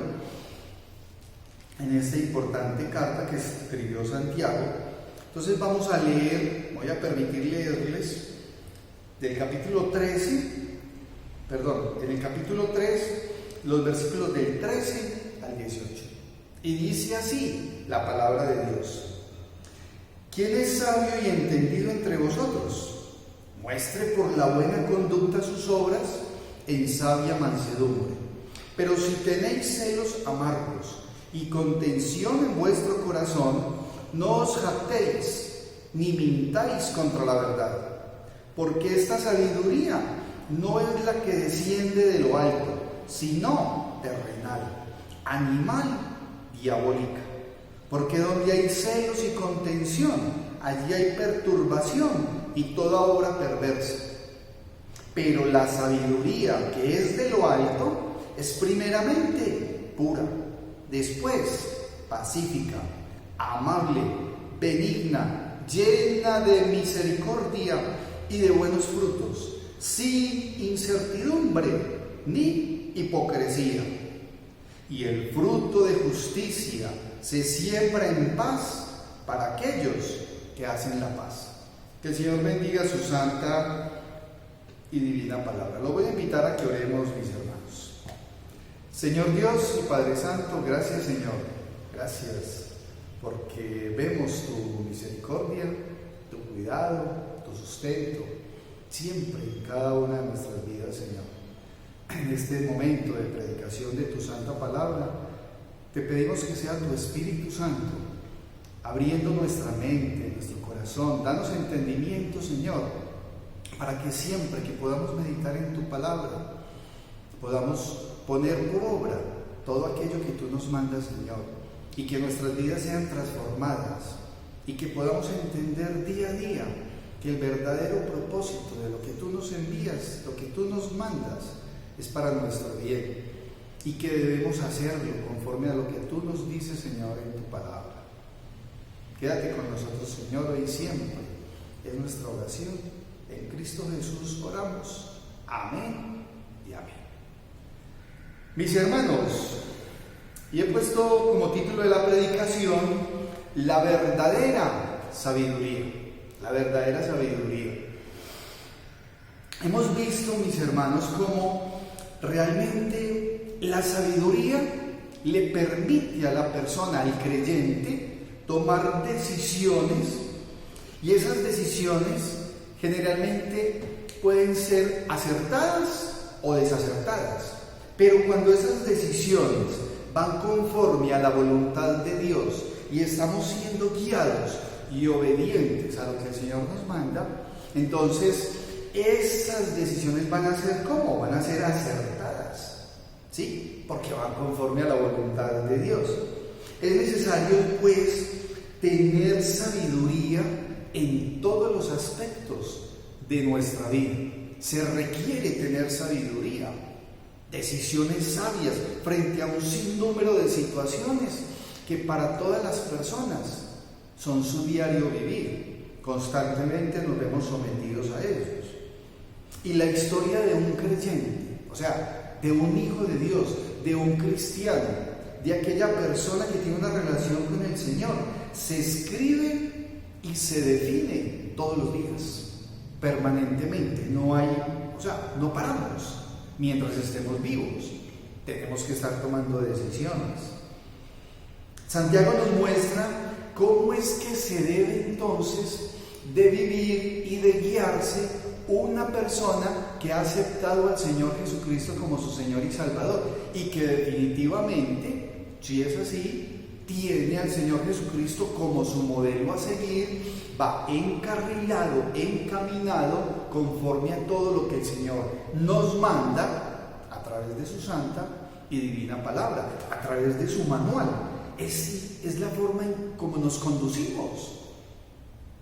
en esta importante carta que escribió Santiago. Entonces vamos a leer, voy a permitir leerles del capítulo 13, en el capítulo 3, los versículos del 13 al 18. Y dice así la palabra de Dios: ¿Quién es sabio y entendido entre vosotros? Muestre por la buena conducta sus obras en sabia mansedumbre. Pero si tenéis celos amargos y contención en vuestro corazón, no os jactéis ni mintáis contra la verdad, porque esta sabiduría no es la que desciende de lo alto, sino terrenal, animal, diabólica. Porque donde hay celos y contención, allí hay perturbación y toda obra perversa. Pero la sabiduría que es de lo alto es primeramente pura, después pacífica, amable, benigna, llena de misericordia y de buenos frutos, sin incertidumbre ni hipocresía. Y el fruto de justicia se siembra en paz para aquellos que hacen la paz. Que el Señor bendiga su santa y divina palabra. Lo voy a invitar a que oremos, mis hermanos. Señor Dios y Padre Santo, gracias, Señor. Gracias porque vemos tu misericordia, tu cuidado, tu sustento, siempre en cada una de nuestras vidas, Señor. En este momento de predicación de tu santa palabra, te pedimos que sea tu Espíritu Santo abriendo nuestra mente, nuestro corazón. Danos entendimiento, Señor, para que siempre que podamos meditar en tu palabra, podamos poner por obra todo aquello que tú nos mandas, Señor, y que nuestras vidas sean transformadas, y que podamos entender día a día que el verdadero propósito de lo que tú nos envías, lo que tú nos mandas, es para nuestro bien, y que debemos hacerlo conforme a lo que tú nos dices, Señor, en tu palabra. Quédate con nosotros, Señor, hoy y siempre. Es nuestra oración En Cristo Jesús oramos. Amén y amén. Mis hermanos, y he puesto como título de la predicación la verdadera sabiduría. La verdadera sabiduría. Hemos visto, mis hermanos, cómo realmente la sabiduría le permite a la persona, al creyente, tomar decisiones, y esas decisiones generalmente pueden ser acertadas o desacertadas. Pero cuando esas decisiones van conforme a la voluntad de Dios y estamos siendo guiados y obedientes a lo que el Señor nos manda, entonces esas decisiones van a ser ¿cómo? Van a ser acertadas, ¿sí? Porque van conforme a la voluntad de Dios. Es necesario, pues, tener sabiduría en todos los aspectos de nuestra vida. Se requiere tener sabiduría, decisiones sabias frente a un sinnúmero de situaciones que para todas las personas son su diario vivir. Constantemente nos vemos sometidos a ellos. Y la historia de un creyente, o sea, de un hijo de Dios, de un cristiano, de aquella persona que tiene una relación con el Señor, se escribe y se define todos los días, permanentemente. No hay, o sea, no paramos mientras estemos vivos. Tenemos que estar tomando decisiones. Santiago nos muestra cómo es que se debe entonces de vivir y de guiarse una persona que ha aceptado al Señor Jesucristo como su Señor y Salvador, y que definitivamente, si es así, tiene al Señor Jesucristo como su modelo a seguir, va encarrilado, encaminado conforme a todo lo que el Señor nos manda a través de su santa y divina palabra, a través de su manual. Es la forma en cómo nos conducimos,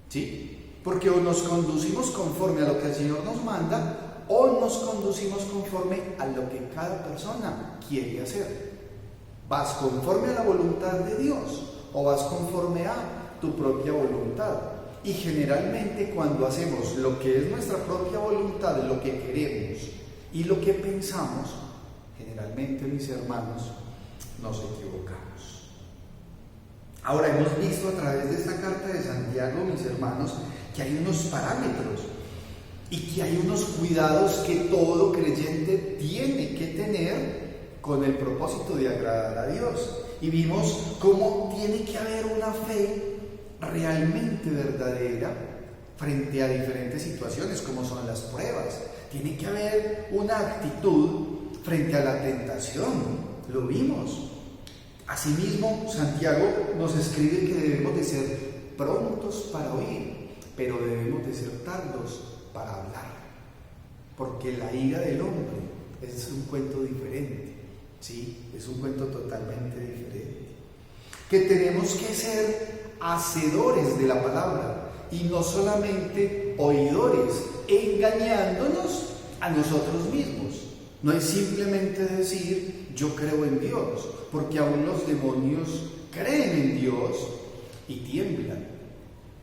¿sí? Porque o nos conducimos conforme a lo que el Señor nos manda, o nos conducimos conforme a lo que cada persona quiere hacer. ¿Vas conforme a la voluntad de Dios o vas conforme a tu propia voluntad? Y generalmente cuando hacemos lo que es nuestra propia voluntad, lo que queremos y lo que pensamos, generalmente, mis hermanos, nos equivocamos. Ahora, hemos visto a través de esta carta de Santiago, mis hermanos, que hay unos parámetros y que hay unos cuidados que todo creyente tiene que tener con el propósito de agradar a Dios. Y vimos cómo tiene que haber una fe realmente verdadera frente a diferentes situaciones, como son las pruebas. Tiene que haber una actitud frente a la tentación, lo vimos. Asimismo, Santiago nos escribe que debemos de ser prontos para oír, pero debemos de ser tardos para hablar, porque la ira del hombre es un cuento diferente, ¿sí? Es un cuento totalmente diferente. Que tenemos que ser hacedores de la palabra y no solamente oidores, engañándonos a nosotros mismos. No es simplemente decir yo creo en Dios, porque aún los demonios creen en Dios y tiemblan.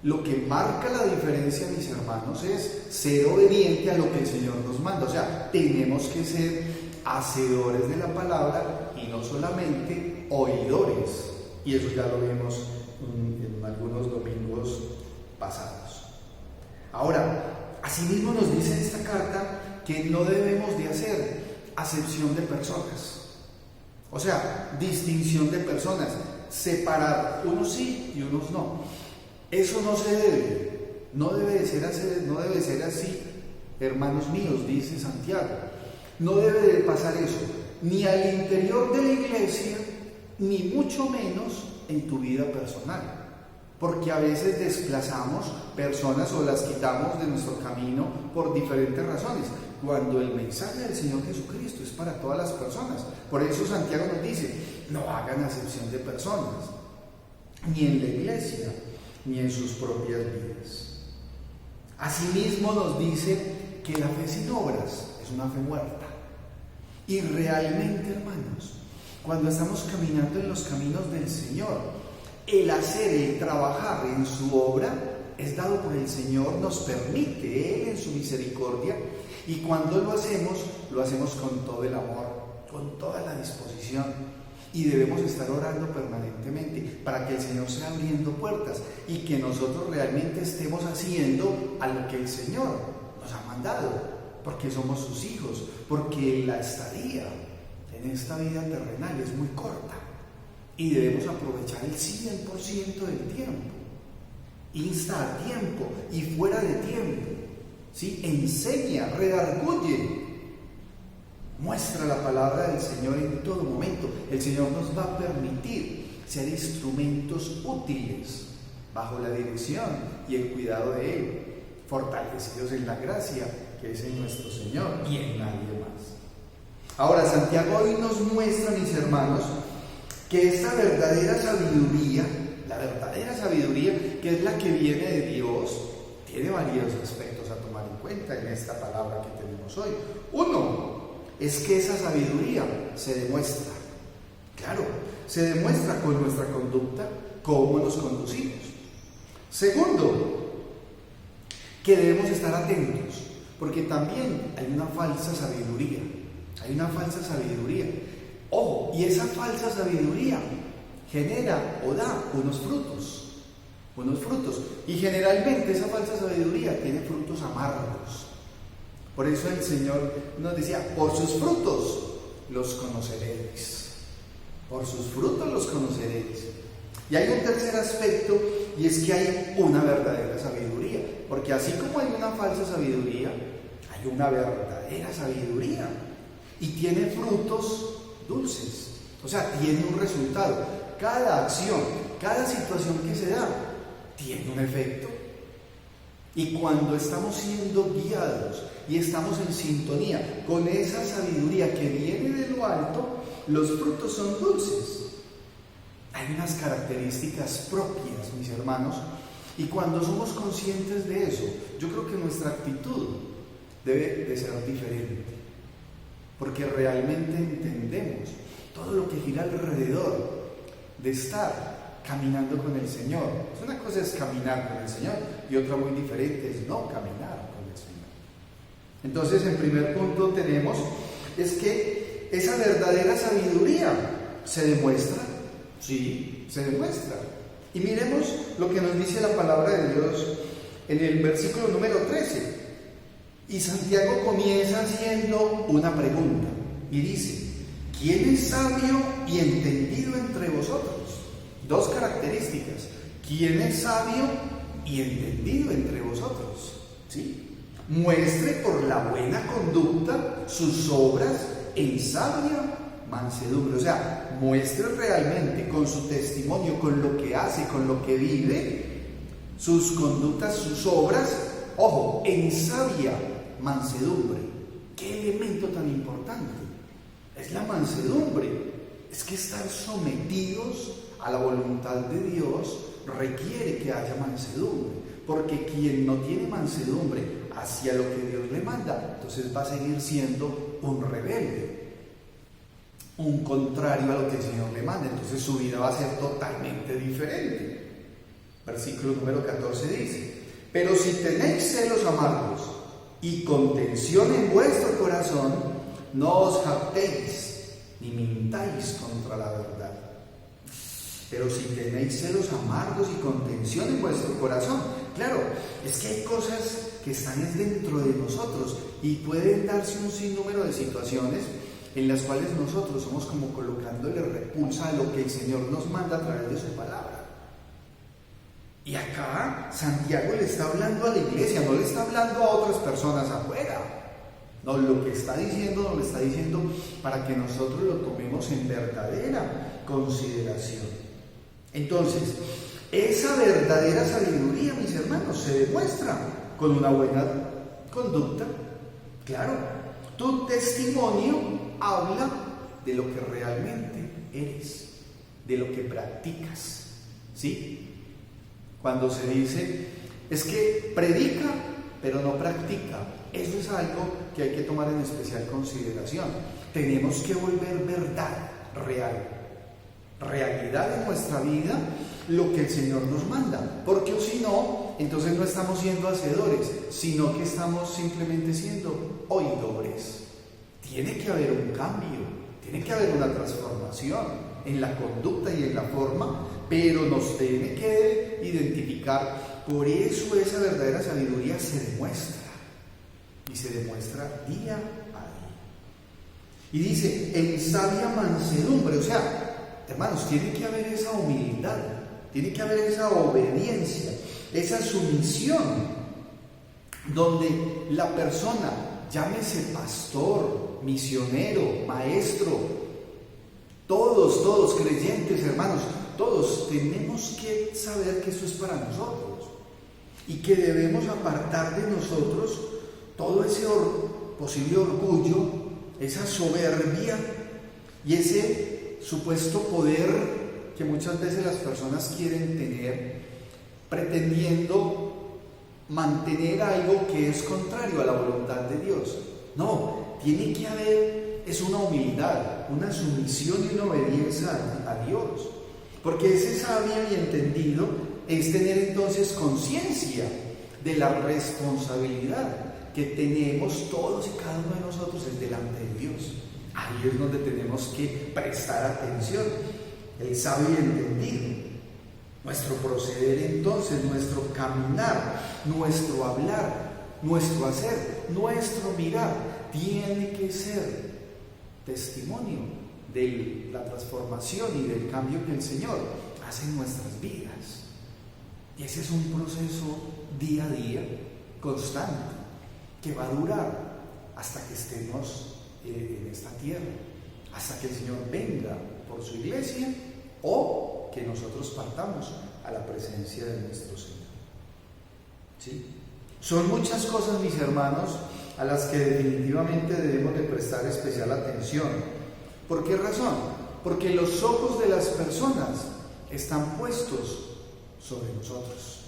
Lo que marca la diferencia, mis hermanos, es ser obediente a lo que el Señor nos manda. O sea, tenemos que ser hacedores de la palabra y no solamente oidores. Y eso ya lo vimos en algunos domingos pasados. Ahora, asimismo nos dice esta carta que no debemos de hacer acepción de personas. O sea, distinción de personas, separar unos sí y unos no. Eso no se debe, no debe ser así, hermanos míos, dice Santiago. No debe de pasar eso, ni al interior de la iglesia, ni mucho menos en tu vida personal. Porque a veces desplazamos personas o las quitamos de nuestro camino por diferentes razones, cuando el mensaje del Señor Jesucristo es para todas las personas. Por eso Santiago nos dice, no hagan acepción de personas, ni en la iglesia, ni en sus propias vidas. Asimismo nos dice que la fe sin obras es una fe muerta. Y realmente, hermanos, cuando estamos caminando en los caminos del Señor, el hacer, el trabajar en su obra es dado por el Señor, nos permite Él en su misericordia, y cuando lo hacemos con todo el amor, con toda la disposición, y debemos estar orando permanentemente para que el Señor sea abriendo puertas y que nosotros realmente estemos haciendo a lo que el Señor nos ha mandado, porque somos sus hijos, porque la estadía en esta vida terrenal es muy corta y debemos aprovechar el 100% del tiempo. Insta a tiempo y fuera de tiempo, ¿sí? Enseña, redarguye, muestra la palabra del Señor en todo momento. El Señor nos va a permitir ser instrumentos útiles bajo la dirección y el cuidado de Él, fortalecidos en la gracia que es en nuestro Señor y en nadie más. Ahora, Santiago hoy nos muestra, mis hermanos, que esta verdadera sabiduría, la verdadera sabiduría, que es la que viene de Dios, tiene varios aspectos a tomar en cuenta en esta palabra que tenemos hoy. Uno, es que esa sabiduría se demuestra. Claro, se demuestra con nuestra conducta, cómo nos conducimos. Segundo, que debemos estar atentos, porque también hay una falsa sabiduría. Hay una falsa sabiduría. Ojo, y esa falsa sabiduría genera o da unos frutos. Y generalmente esa falsa sabiduría tiene frutos amargos. Por eso el Señor nos decía, por sus frutos los conoceréis. Por sus frutos los conoceréis. Y hay un tercer aspecto, y es que hay una verdadera sabiduría. Porque así como hay una falsa sabiduría, hay una verdadera sabiduría. Y tiene frutos dulces. O sea, tiene un resultado. Cada acción, cada situación que se da, tiene un efecto. Y cuando estamos siendo guiados y estamos en sintonía con esa sabiduría que viene de lo alto, los frutos son dulces. Hay unas características propias, mis hermanos, y cuando somos conscientes de eso, yo creo que nuestra actitud debe de ser diferente, porque realmente entendemos todo lo que gira alrededor de estar caminando con el Señor. Una cosa es caminar con el Señor y otra muy diferente es no caminar con el Señor. Entonces, en primer punto tenemos es que esa verdadera sabiduría se demuestra. Sí, se demuestra. Y miremos lo que nos dice la palabra de Dios en el versículo número 13. Y Santiago comienza haciendo una pregunta y dice: ¿quién es sabio y entendido entre vosotros? Dos características. ¿Quién es sabio y entendido entre vosotros? ¿Sí? Muestre por la buena conducta sus obras en sabia mansedumbre. O sea, muestre realmente con su testimonio, con lo que hace, con lo que vive, sus conductas, sus obras, ojo, en sabia mansedumbre. ¿Qué elemento tan importante? Es la mansedumbre. Es que estar sometidos a la voluntad de Dios requiere que haya mansedumbre, porque quien no tiene mansedumbre hacia lo que Dios le manda, entonces va a seguir siendo un rebelde, un contrario a lo que el Señor le manda. Entonces su vida va a ser totalmente diferente. Versículo número 14 dice: pero si tenéis celos amargos y contención en vuestro corazón, no os jactéis ni mintáis contra la verdad. Pero si tenéis celos amargos y contención en vuestro corazón, claro, es que hay cosas que están dentro de nosotros y pueden darse un sinnúmero de situaciones en las cuales nosotros somos como colocándole repulsa a lo que el Señor nos manda a través de su palabra. Y acá Santiago le está hablando a la iglesia, no le está hablando a otras personas afuera. No, lo que está diciendo, nos lo está diciendo para que nosotros lo tomemos en verdadera consideración. Entonces, esa verdadera sabiduría, mis hermanos, se demuestra con una buena conducta. Claro, tu testimonio habla de lo que realmente eres, de lo que practicas, ¿sí? Cuando se dice, es que predica, pero no practica, eso es algo que hay que tomar en especial consideración. Tenemos que volver verdad real, realidad en nuestra vida, lo que el Señor nos manda, porque si no, entonces no estamos siendo hacedores, sino que estamos simplemente siendo oidores. Tiene que haber un cambio, tiene que haber una transformación en la conducta y en la forma, pero nos tiene que identificar. Por eso esa verdadera sabiduría se demuestra, y se demuestra día a día. Y dice, en sabia mansedumbre, o sea, hermanos, tiene que haber esa humildad, tiene que haber esa obediencia, esa sumisión, donde la persona, llámese pastor, misionero, maestro, todos creyentes, hermanos, todos tenemos que saber que eso es para nosotros y que debemos apartar de nosotros todo ese posible orgullo, esa soberbia y ese supuesto poder que muchas veces las personas quieren tener, pretendiendo mantener algo que es contrario a la voluntad de Dios. No, tiene que haber, es una humildad, una sumisión y una obediencia a Dios. Porque ese sabio y entendido es tener entonces conciencia de la responsabilidad que tenemos todos y cada uno de nosotros es delante de Dios. Ahí es donde tenemos que prestar atención. El sabio y entendido. Nuestro proceder entonces, nuestro caminar, nuestro hablar, nuestro hacer, nuestro mirar, tiene que ser testimonio de la transformación y del cambio que el Señor hace en nuestras vidas. Y ese es un proceso día a día, constante, que va a durar hasta que estemos en esta tierra, hasta que el Señor venga por su iglesia o que nosotros partamos a la presencia de nuestro Señor. ¿Sí? Son muchas cosas, mis hermanos, a las que definitivamente debemos de prestar especial atención. ¿Por qué razón? Porque los ojos de las personas están puestos sobre nosotros.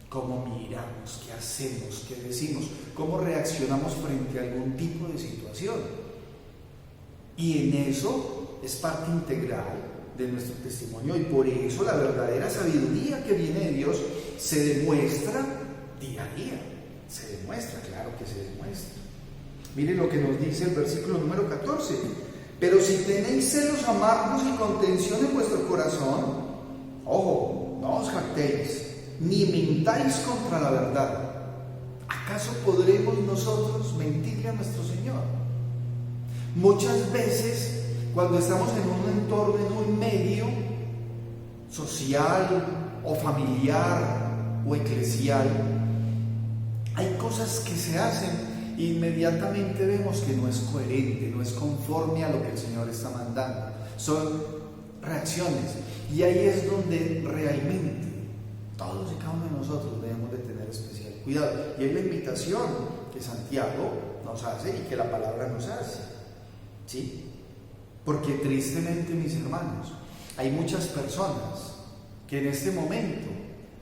Cómo miramos, qué hacemos, qué decimos, cómo reaccionamos frente a algún tipo de situación. Y en eso es parte integral de nuestro testimonio, y por eso la verdadera sabiduría que viene de Dios se demuestra día a día. Se demuestra, claro que se demuestra. Miren lo que nos dice el versículo número 14. Pero si tenéis celos amargos y contención en vuestro corazón, ojo, no os jactéis, ni mintáis contra la verdad. ¿Acaso podremos nosotros mentirle a nuestro Señor? Muchas veces, cuando estamos en un entorno, en un medio social o familiar o eclesial, hay cosas que se hacen e inmediatamente vemos que no es coherente, no es conforme a lo que el Señor está mandando. Son reacciones, y ahí es donde realmente todos y cada uno de nosotros debemos de tener especial cuidado. Y es la invitación que Santiago nos hace y que la palabra nos hace. ¿Sí? Porque tristemente, mis hermanos, hay muchas personas que en este momento,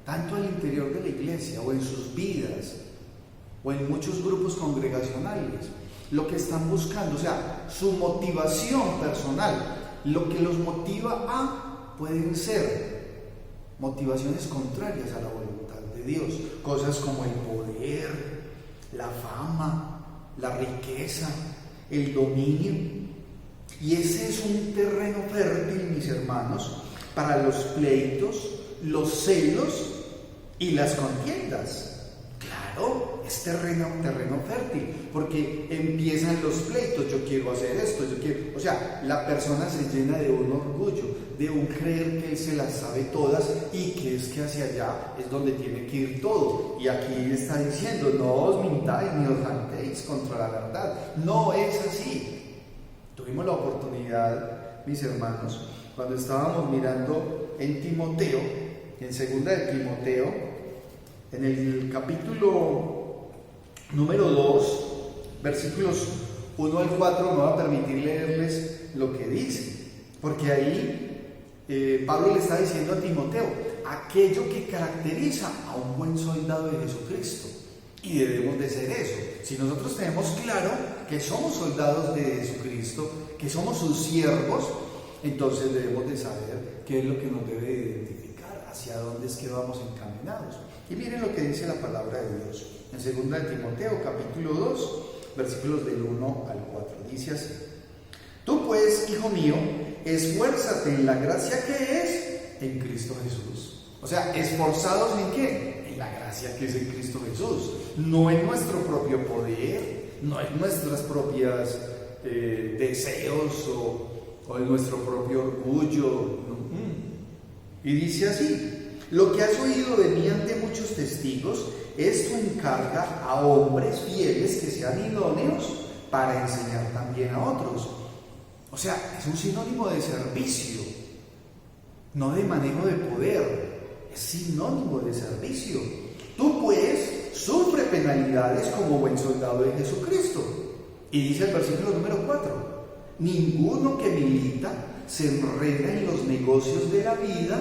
tanto al interior de la iglesia o en sus vidas o en muchos grupos congregacionales, lo que están buscando, o sea, su motivación personal, lo que los motiva pueden ser motivaciones contrarias a la voluntad de Dios, cosas como el poder, la fama, la riqueza, el dominio. Y ese es un terreno fértil, mis hermanos, para los pleitos, los celos y las contiendas. Claro, es terreno fértil, porque empiezan los pleitos. Yo quiero hacer esto, yo quiero... O sea, la persona se llena de un orgullo, de un creer que él se las sabe todas y que es que hacia allá es donde tiene que ir todo. Y aquí está diciendo, no os mintáis ni os jactéis contra la verdad. No es así. Tuvimos la oportunidad, mis hermanos, cuando estábamos mirando en Timoteo, en segunda de Timoteo, en el capítulo número 2, versículos 1 al 4, me voy a permitir leerles lo que dice, porque ahí Pablo le está diciendo a Timoteo aquello que caracteriza a un buen soldado de Jesucristo, y debemos de ser eso. Si nosotros tenemos claro que somos soldados de Jesucristo, que somos sus siervos, entonces debemos de saber qué es lo que nos debe identificar. ¿Hacia dónde es que vamos encaminados? Y miren lo que dice la palabra de Dios en 2 de Timoteo, capítulo 2, versículos del 1 al 4. Dice así: Tú pues, hijo mío, esfuérzate en la gracia que es en Cristo Jesús. O sea, ¿esforzados en qué? En la gracia que es en Cristo Jesús. No en nuestro propio poder, no en nuestras propias deseos o en nuestro propio orgullo. Y dice así: Lo que has oído de mí ante muchos testigos, esto encarga a hombres fieles que sean idóneos para enseñar también a otros. O sea, es un sinónimo de servicio, no de manejo de poder, es sinónimo de servicio. Tú pues sufre penalidades como buen soldado de Jesucristo. Y dice el versículo número 4: Ninguno que milita se enreda en los negocios de la vida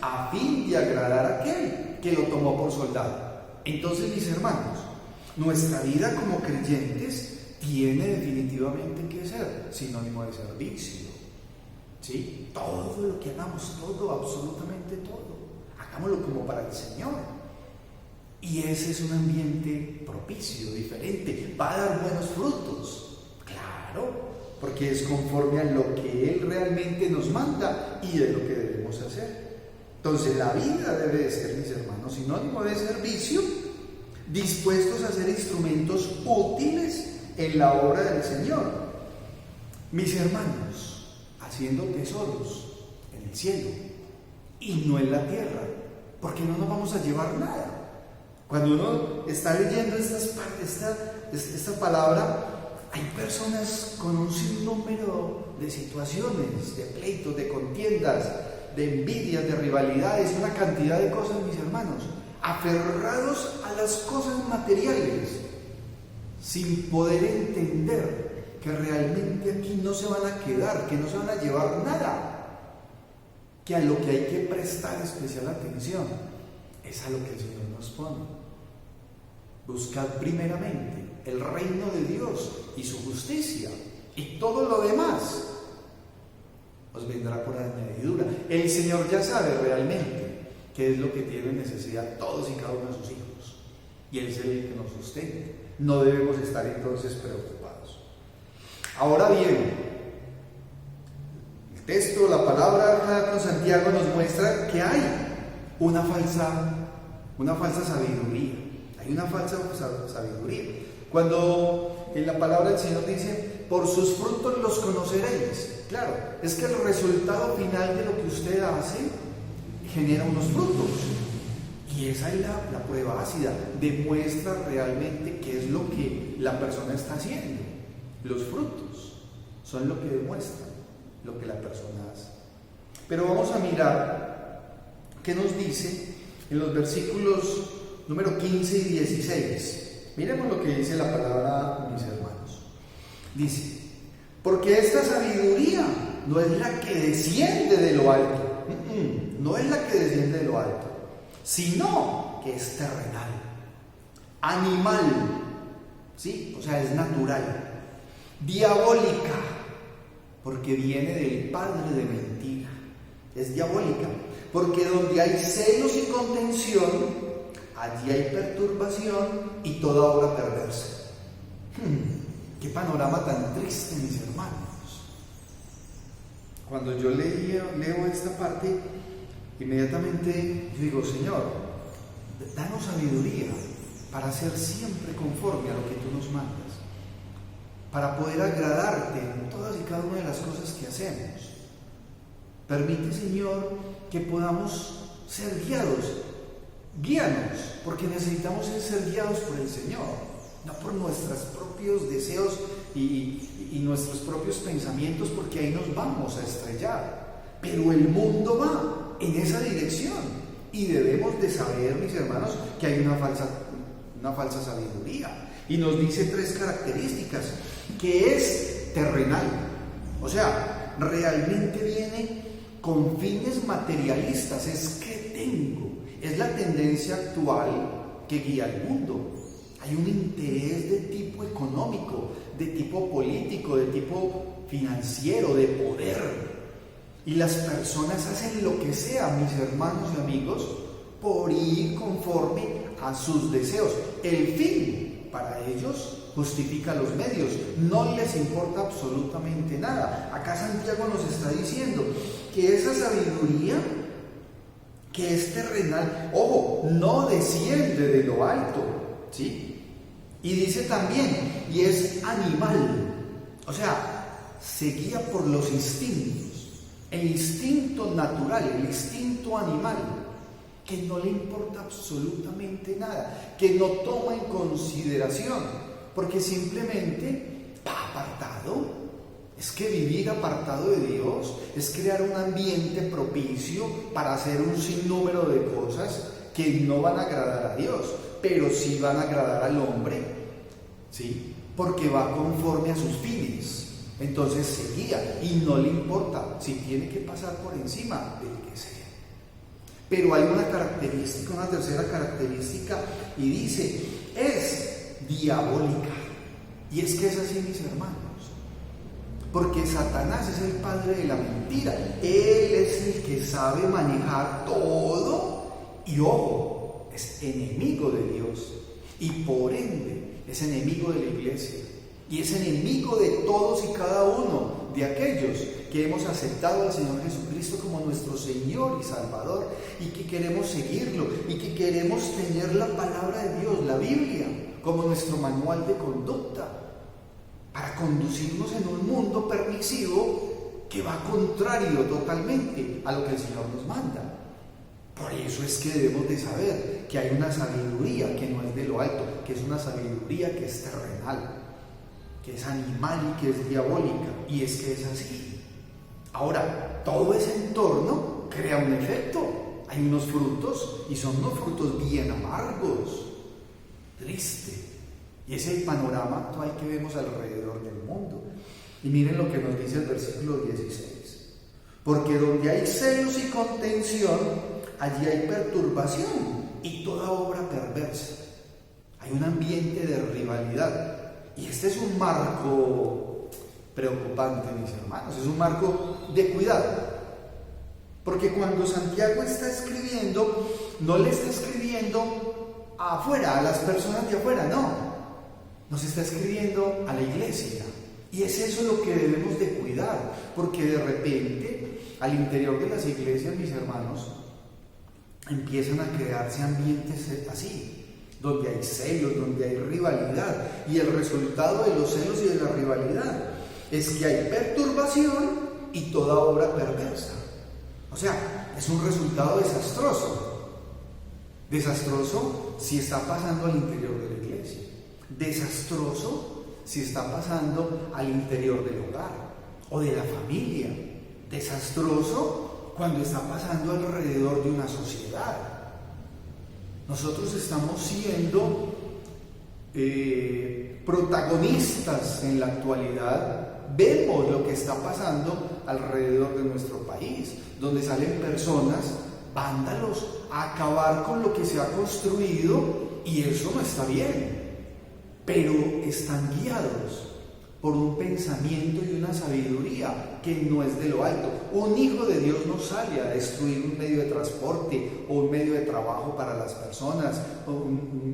a fin de agradar a aquel que lo tomó por soldado. Entonces, mis hermanos, nuestra vida como creyentes tiene definitivamente que ser sinónimo de servicio. ¿Sí? Todo lo que hagamos, todo, absolutamente todo, hagámoslo como para el Señor. Y ese es un ambiente propicio, diferente, va a dar buenos frutos. Claro, porque es conforme a lo que Él realmente nos manda y de lo que debemos hacer. Entonces la vida debe de ser, mis hermanos, sinónimo de servicio, dispuestos a ser instrumentos útiles en la obra del Señor. Mis hermanos, haciendo tesoros en el cielo y no en la tierra, porque no nos vamos a llevar nada. Cuando uno está leyendo esta palabra, hay personas con un sinnúmero de situaciones, de pleitos, de contiendas, de envidias, de rivalidades, una cantidad de cosas, mis hermanos, aferrados a las cosas materiales, sin poder entender que realmente aquí no se van a quedar, que no se van a llevar nada, que a lo que hay que prestar especial atención es a lo que el Señor nos pone. Buscad primeramente el reino de Dios y su justicia, y todo lo demás os vendrá por añadidura. El Señor ya sabe realmente qué es lo que tienen necesidad todos y cada uno de sus hijos, y Él es el que nos sustenta. No debemos estar entonces preocupados. Ahora bien, el texto, la palabra con Santiago nos muestra que hay una falsa sabiduría. Hay una falsa sabiduría. Cuando en la palabra del Señor dice: por sus frutos los conoceréis. Claro, es que el resultado final de lo que usted hace genera unos frutos. Y esa es la prueba ácida. Demuestra realmente qué es lo que la persona está haciendo. Los frutos son lo que demuestran lo que la persona hace. Pero vamos a mirar qué nos dice en los versículos número 15 y 16. Miremos lo que dice la palabra, mis hermanos. Dice: porque esta sabiduría no es la que desciende de lo alto, no es la que desciende de lo alto, sino que es terrenal, animal, ¿sí? O sea, es natural, diabólica, porque viene del padre de mentira. Es diabólica, porque donde hay celos y contención, allí hay perturbación y toda obra perversa. Qué panorama tan triste, mis hermanos. Cuando yo leo esta parte, inmediatamente yo digo: Señor, danos sabiduría para ser siempre conforme a lo que tú nos mandas, para poder agradarte en todas y cada una de las cosas que hacemos. Permite, Señor, que podamos ser guiados. Guíanos, porque necesitamos ser guiados por el Señor, no por nuestros propios deseos y nuestros propios pensamientos, porque ahí nos vamos a estrellar. Pero el mundo va en esa dirección y debemos de saber, mis hermanos, que hay una falsa sabiduría. Y nos dice 3 características: que es terrenal, o sea, realmente viene con fines materialistas, es que tengo. Es la tendencia actual que guía al mundo. Hay un interés de tipo económico, de tipo político, de tipo financiero, de poder. Y las personas hacen lo que sea, mis hermanos y amigos, por ir conforme a sus deseos. El fin para ellos justifica los medios, no les importa absolutamente nada. Acá Santiago nos está diciendo que esa sabiduría que es terrenal, ojo, no desciende de lo alto, ¿sí? Y dice también, y es animal, o sea, se guía por los instintos, el instinto natural, el instinto animal, que no le importa absolutamente nada, que no toma en consideración, porque simplemente va apartado. Es que vivir apartado de Dios es crear un ambiente propicio para hacer un sinnúmero de cosas que no van a agradar a Dios, pero sí van a agradar al hombre, ¿sí? Porque va conforme a sus fines. Entonces se guía y no le importa si tiene que pasar por encima del que sea. Pero hay una característica, una tercera característica, y dice, es diabólica. Y es que es así, mis hermanos. Porque Satanás es el padre de la mentira. Él es el que sabe manejar todo y, ojo, es enemigo de Dios. Y por ende es enemigo de la iglesia. Y es enemigo de todos y cada uno de aquellos que hemos aceptado al Señor Jesucristo como nuestro Señor y Salvador. Y que queremos seguirlo. Y que queremos tener la palabra de Dios, la Biblia, como nuestro manual de conducta, para conducirnos en un mundo permisivo que va contrario totalmente a lo que el Señor nos manda. Por eso es que debemos de saber que hay una sabiduría que no es de lo alto, que es una sabiduría que es terrenal, que es animal y que es diabólica, y es que es así. Ahora, todo ese entorno crea un efecto. Hay unos frutos, y son unos frutos bien amargos, tristes. Y ese es el panorama actual que vemos alrededor del mundo. Y miren lo que nos dice el versículo 16. Porque donde hay celos y contención, allí hay perturbación y toda obra perversa. Hay un ambiente de rivalidad. Y este es un marco preocupante, mis hermanos. Es un marco de cuidado. Porque cuando Santiago está escribiendo, no le está escribiendo afuera, a las personas de afuera, no. Nos está escribiendo a la iglesia. Y es eso lo que debemos de cuidar, porque de repente al interior de las iglesias, mis hermanos, empiezan a crearse ambientes así, donde hay celos, donde hay rivalidad, y el resultado de los celos y de la rivalidad es que hay perturbación y toda obra perversa. O sea, es un resultado desastroso si está pasando al interior de la iglesia, desastroso si está pasando al interior del hogar o de la familia, desastroso cuando está pasando alrededor de una sociedad. Nosotros estamos siendo protagonistas en la actualidad. Vemos lo que está pasando alrededor de nuestro país, donde salen personas, vándalos, a acabar con lo que se ha construido, y eso no está bien. Pero están guiados por un pensamiento y una sabiduría que no es de lo alto. Un hijo de Dios no sale a destruir un medio de transporte o un medio de trabajo para las personas, o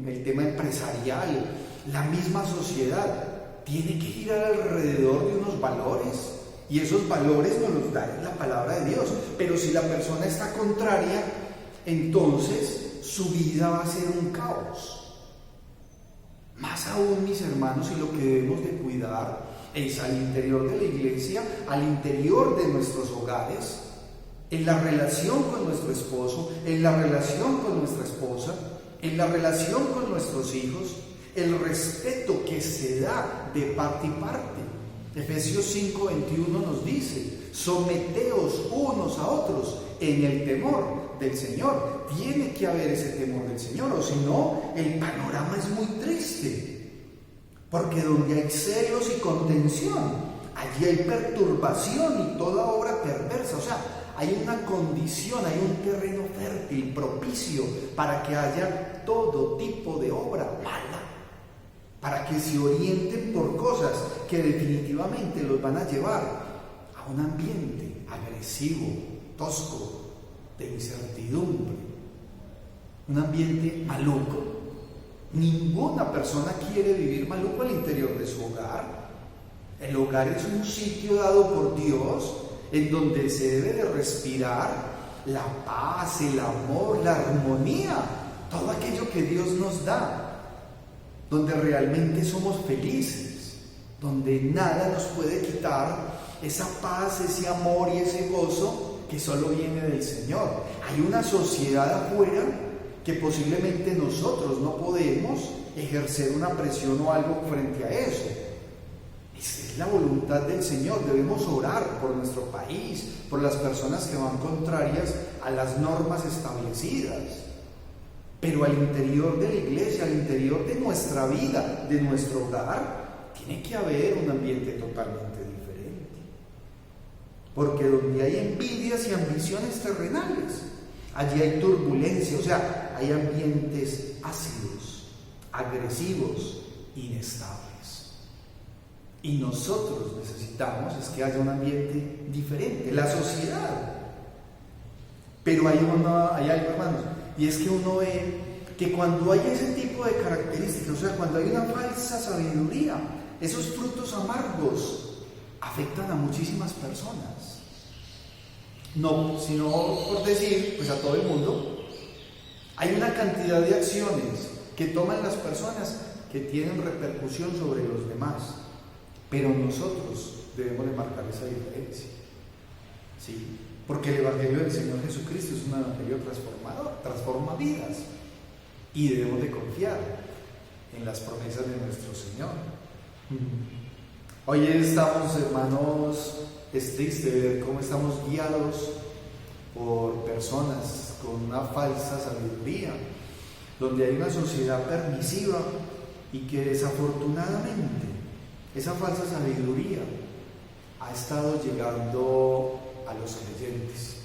el tema empresarial. La misma sociedad tiene que girar alrededor de unos valores, y esos valores nos los da la palabra de Dios. Pero si la persona está contraria, entonces su vida va a ser un caos. Más aún, mis hermanos, y lo que debemos de cuidar es al interior de la iglesia, al interior de nuestros hogares, en la relación con nuestro esposo, en la relación con nuestra esposa, en la relación con nuestros hijos, el respeto que se da de parte y parte. Efesios 5:21 nos dice: someteos unos a otros en el temor del Señor. Tiene que haber ese temor del Señor, o si no, el panorama es muy triste. Porque donde hay celos y contención, allí hay perturbación y toda obra perversa. O sea, hay una condición, hay un terreno fértil, propicio, para que haya todo tipo de obra mala, para que se orienten por cosas que definitivamente los van a llevar a un ambiente, agresivo, tosco, de incertidumbre, un ambiente maluco. Ninguna persona quiere vivir maluco al interior de su hogar. El hogar es un sitio dado por Dios en donde se debe de respirar la paz, el amor, la armonía, todo aquello que Dios nos da, donde realmente somos felices, donde nada nos puede quitar esa paz, ese amor y ese gozo que solo viene del Señor. Hay una sociedad afuera que posiblemente nosotros no podemos ejercer una presión o algo frente a eso. Esa es la voluntad del Señor. Debemos orar por nuestro país, por las personas que van contrarias a las normas establecidas. Pero al interior de la iglesia, al interior de nuestra vida, de nuestro hogar, tiene que haber un ambiente totalmente diferente. Porque donde hay envidias y ambiciones terrenales, allí hay turbulencia, o sea, hay ambientes ácidos, agresivos, inestables. Y nosotros necesitamos es que haya un ambiente diferente, la sociedad. Pero hay algo, hermanos, y es que uno ve que cuando hay ese tipo de características, o sea, cuando hay una falsa sabiduría, esos frutos amargos afectan a muchísimas personas. No, sino por decir, pues a todo el mundo, hay una cantidad de acciones que toman las personas que tienen repercusión sobre los demás, pero nosotros debemos de marcar esa diferencia, ¿sí? Porque el Evangelio del Señor Jesucristo es un Evangelio transformador, transforma vidas, y debemos de confiar en las promesas de nuestro Señor. Hoy estamos, hermanos, es triste ver cómo estamos guiados por personas con una falsa sabiduría, donde hay una sociedad permisiva y que desafortunadamente esa falsa sabiduría ha estado llegando a los creyentes.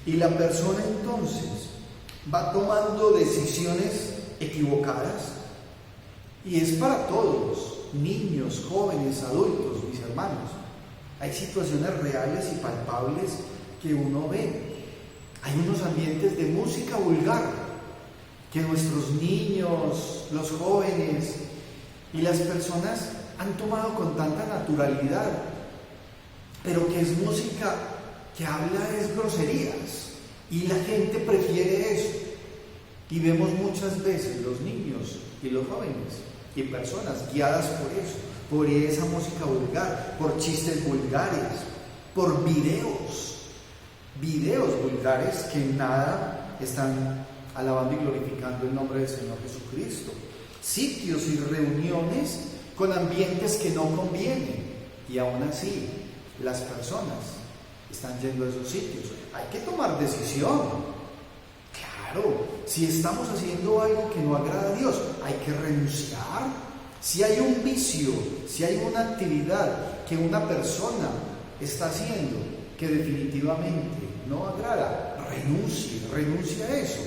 Y la persona entonces va tomando decisiones equivocadas, y es para todos, niños, jóvenes, adultos, mis hermanos. Hay situaciones reales y palpables que uno ve. Hay unos ambientes de música vulgar que nuestros niños, los jóvenes y las personas han tomado con tanta naturalidad, pero que es música que habla es groserías, y la gente prefiere eso. Y vemos muchas veces los niños y los jóvenes y personas guiadas por eso, por esa música vulgar, por chistes vulgares, por videos vulgares que en nada están alabando y glorificando el nombre del Señor Jesucristo. Sitios y reuniones con ambientes que no convienen, y aún así las personas están yendo a esos sitios. Hay que tomar decisión. Claro, si estamos haciendo algo que no agrada a Dios, hay que renunciar. Si hay un vicio, si hay una actividad que una persona está haciendo que definitivamente no agrada, renuncia a eso.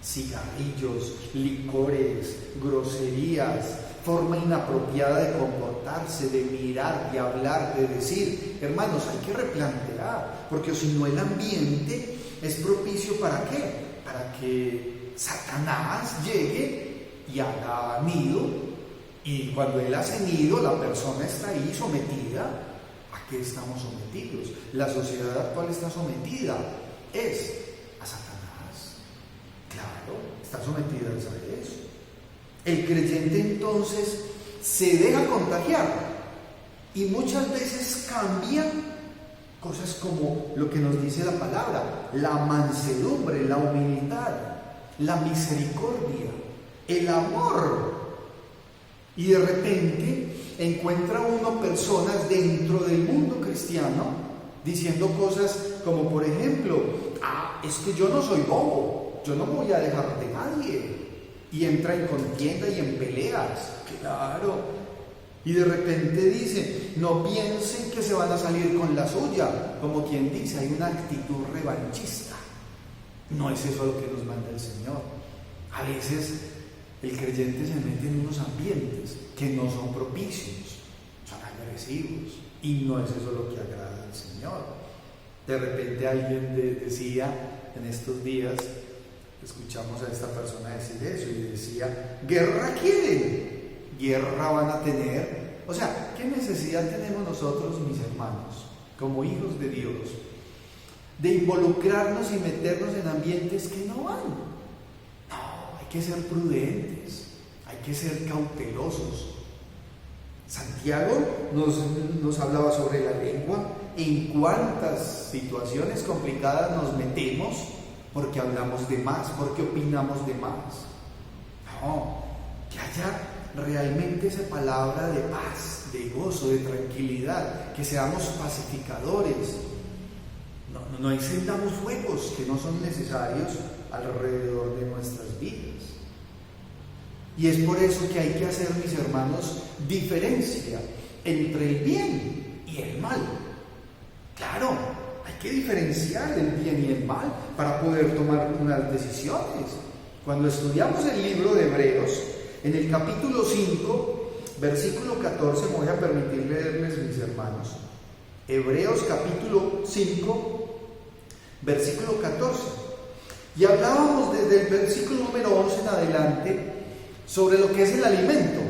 Cigarrillos, licores, groserías, forma inapropiada de comportarse, de mirar, de hablar, de decir. Hermanos, hay que replantear, porque si no, el ambiente es propicio ¿para qué? Para que Satanás llegue y haga nido, y cuando él hace nido, la persona está ahí sometida. ¿A qué estamos sometidos? La sociedad actual está sometida a Satanás. Claro, está sometida a eso. El creyente entonces se deja contagiar, y muchas veces cambian cosas como lo que nos dice la palabra: la mansedumbre, la humildad, la misericordia, el amor. Y de repente encuentra uno personas dentro del mundo cristiano diciendo cosas como, por ejemplo, es que yo no soy bobo, yo no voy a dejar de nadie. Y entra en contienda y en peleas, claro. Y de repente dice, no piensen que se van a salir con la suya, como quien dice, hay una actitud revanchista. No es eso lo que nos manda el Señor. A veces el creyente se mete en unos ambientes que no son propicios, son agresivos, y no es eso lo que agrada al Señor. De repente alguien decía en estos días, escuchamos a esta persona decir eso y decía, guerra quieren, guerra van a tener. O sea, ¿qué necesidad tenemos nosotros, mis hermanos, como hijos de Dios, de involucrarnos y meternos en ambientes que no van? No, hay que ser prudentes, hay que ser cautelosos. Santiago nos hablaba sobre la lengua, en cuántas situaciones complicadas nos metemos porque hablamos de más, porque opinamos de más. No, que haya realmente esa palabra de paz, de gozo, de tranquilidad, que seamos pacificadores. No encendamos fuegos que no son necesarios alrededor de nuestras vidas. Y es por eso que hay que hacer, mis hermanos, diferencia entre el bien y el mal. Claro, hay que diferenciar el bien y el mal para poder tomar unas decisiones. Cuando estudiamos el libro de Hebreos, en el capítulo 5, versículo 14, me voy a permitir leerles, mis hermanos. Hebreos capítulo 5, versículo 14. Y hablábamos desde el versículo número 11 en adelante sobre lo que es el alimento.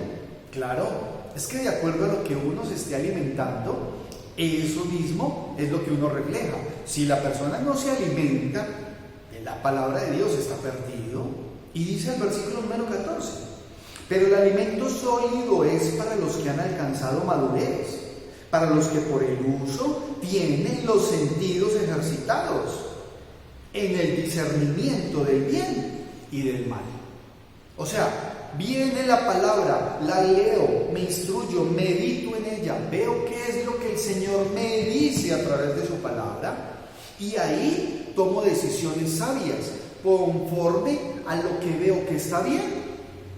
Claro, es que de acuerdo a lo que uno se esté alimentando, eso mismo es lo que uno refleja. Si la persona no se alimenta de la palabra de Dios, está perdido. Y dice el versículo número 14, pero el alimento sólido es para los que han alcanzado madurez, para los que por el uso tienen los sentidos ejercitados en el discernimiento del bien y del mal. O sea, viene la palabra, la leo, me instruyo, medito en ella, veo qué es lo que el Señor me dice a través de su palabra y ahí tomo decisiones sabias conforme a lo que veo que está bien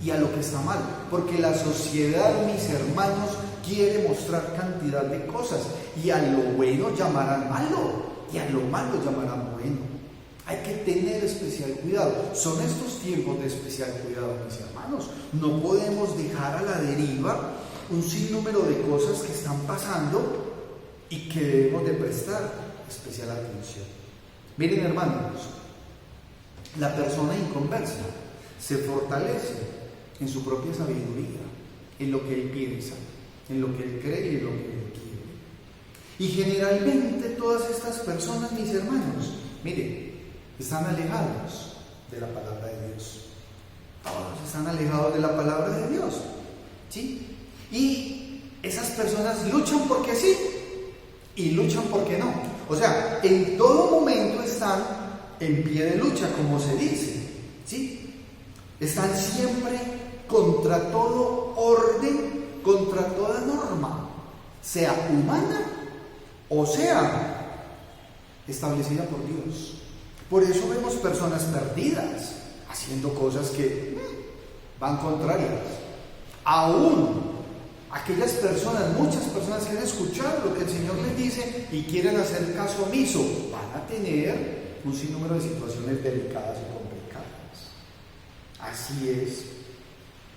y a lo que está mal, porque la sociedad, mis hermanos, quiere mostrar cantidad de cosas y a lo bueno llamarán malo y a lo malo llamarán bueno. Hay que tener especial cuidado. Son estos tiempos de especial cuidado, mis hermanos. No podemos dejar a la deriva un sinnúmero de cosas que están pasando y que debemos de prestar especial atención. Miren, hermanos, la persona inconversa se fortalece en su propia sabiduría, en lo que él piensa, en lo que él cree y en lo que él quiere. Y generalmente todas estas personas, mis hermanos, miren, están alejados de la palabra de Dios. Todos están alejados de la palabra de Dios, ¿sí? Y esas personas luchan porque sí y luchan porque no. O sea, en todo momento están en pie de lucha, como se dice, ¿sí? Están siempre contra todo orden, contra toda norma, sea humana o sea establecida por Dios. Por eso vemos personas perdidas, haciendo cosas que van contrarias. Aún aquellas personas, muchas personas que han escuchado lo que el Señor les dice y quieren hacer caso omiso, van a tener un sinnúmero de situaciones delicadas y complicadas. Así es.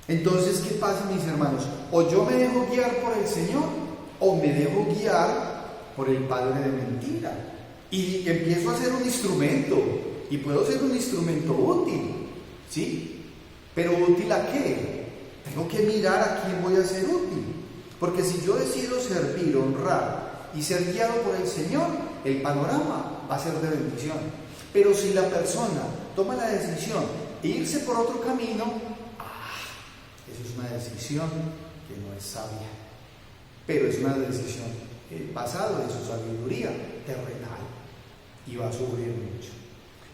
Entonces, ¿qué pasa, mis hermanos? O yo me dejo guiar por el Señor, o me dejo guiar por el padre de mentira. Y empiezo a ser un instrumento, y puedo ser un instrumento útil, ¿sí? Pero ¿útil a qué? Tengo que mirar a quién voy a ser útil. Porque si yo decido servir, honrar y ser guiado por el Señor, el panorama va a ser de bendición. Pero si la persona toma la decisión de irse por otro camino, eso es una decisión que no es sabia, pero es una decisión basada en su sabiduría terrenal y va a sufrir mucho.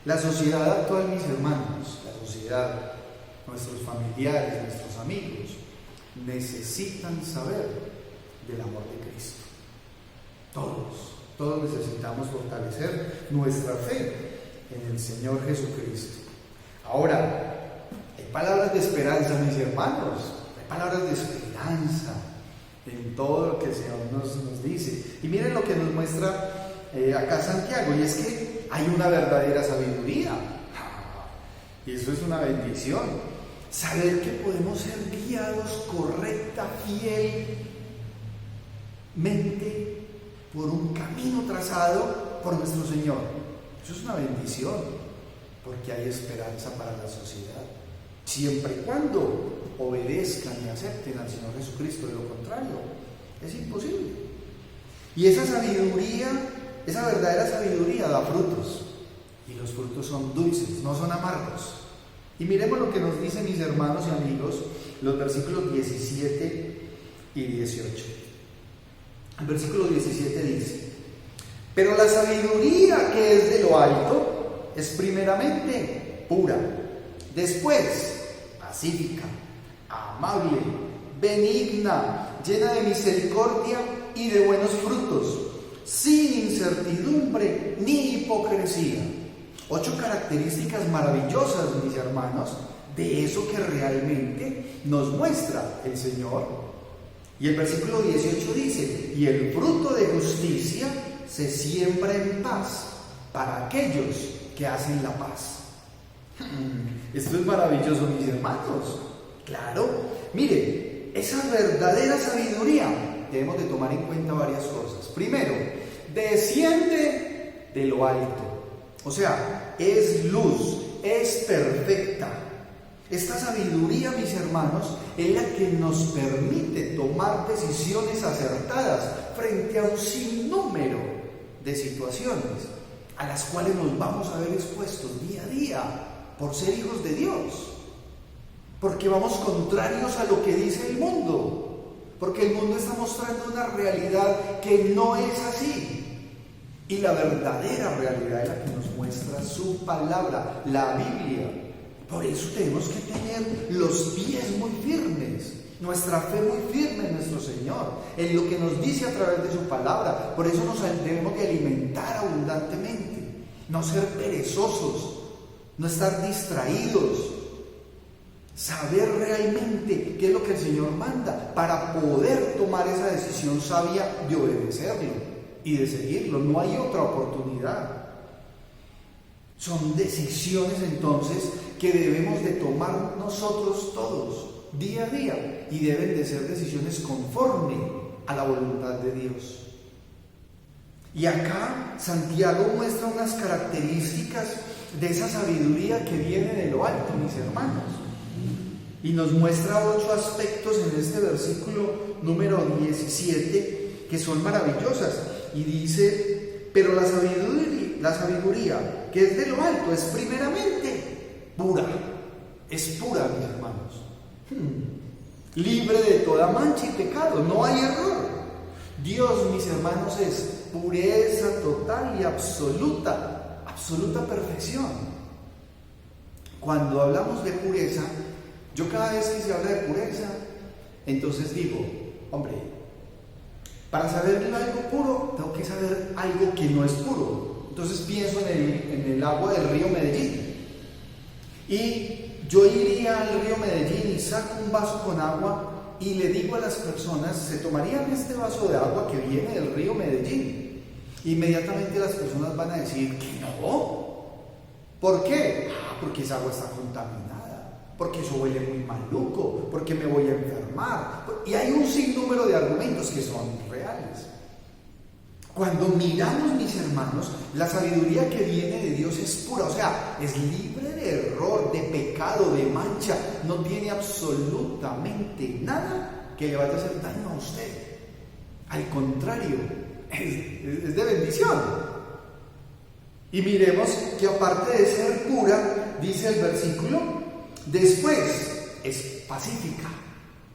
La sociedad actual, mis hermanos, la sociedad, nuestros familiares, nuestros amigos, necesitan saber del amor de Cristo. Todos necesitamos fortalecer nuestra fe en el Señor Jesucristo. Ahora, hay palabras de esperanza, mis hermanos, hay palabras de esperanza en todo lo que el Señor nos dice. Y miren lo que nos muestra acá Santiago, y es que hay una verdadera sabiduría. Y eso es una bendición. Saber que podemos ser guiados correcta, fielmente por un camino trazado por nuestro Señor. Eso es una bendición, porque hay esperanza para la sociedad, siempre y cuando obedezcan y acepten al Señor Jesucristo. De lo contrario, es imposible. Y esa sabiduría, esa verdadera sabiduría da frutos, y los frutos son dulces, no son amargos. Y miremos lo que nos dicen, mis hermanos y amigos, los versículos 17 y 18. El versículo 17 dice: pero la sabiduría que es de lo alto es primeramente pura, después pacífica, amable, benigna, llena de misericordia y de buenos frutos, sin incertidumbre ni hipocresía. 8 características maravillosas, mis hermanos, de eso que realmente nos muestra el Señor. Y el versículo 18 dice: y el fruto de justicia se siembra en paz para aquellos que hacen la paz. Esto es maravilloso, mis hermanos. Claro, mire, esa verdadera sabiduría debemos de tomar en cuenta varias cosas. Primero, desciende de lo alto. O sea, es luz, es perfecta. Esta sabiduría, mis hermanos, es la que nos permite tomar decisiones acertadas frente a un sinnúmero de situaciones a las cuales nos vamos a ver expuestos día a día por ser hijos de Dios. Porque vamos contrarios a lo que dice el mundo. Porque el mundo está mostrando una realidad que no es así. Y la verdadera realidad es la que nos muestra su palabra, la Biblia. Por eso tenemos que tener los pies muy firmes, nuestra fe muy firme en nuestro Señor, en lo que nos dice a través de su palabra. Por eso nos debemos de alimentar abundantemente, no ser perezosos, no estar distraídos, saber realmente qué es lo que el Señor manda para poder tomar esa decisión sabia de obedecerlo y de seguirlo. No hay otra oportunidad. Son decisiones entonces que debemos de tomar nosotros todos, día a día, y deben de ser decisiones conforme a la voluntad de Dios. Y acá Santiago muestra unas características de esa sabiduría que viene de lo alto, mis hermanos. Y nos muestra 8 aspectos en este versículo número 17 que son maravillosas. Y dice: pero la sabiduría que es de lo alto es primeramente pura. Es pura, mis hermanos. Libre de toda mancha y pecado, no hay error. Dios, mis hermanos, es pureza total y absoluta, absoluta perfección. Cuando hablamos de pureza, yo cada vez que se habla de pureza, entonces digo, hombre, para saber algo puro, tengo que saber algo que no es puro. Entonces pienso en el agua del río Medellín. Y yo iría al río Medellín y saco un vaso con agua y le digo a las personas: ¿se tomarían este vaso de agua que viene del río Medellín? Inmediatamente las personas van a decir que no. ¿Por qué? Porque esa agua está contaminada, porque eso huele muy maluco, porque me voy a enfermar. Y hay un sinnúmero de argumentos que son reales. Cuando miramos, mis hermanos, la sabiduría que viene de Dios es pura, o sea, es libre de error, de pecado, de mancha. No tiene absolutamente nada que le vaya a hacer daño a usted. Al contrario, es de bendición. Y miremos que aparte de ser pura, dice el versículo, después es pacífica.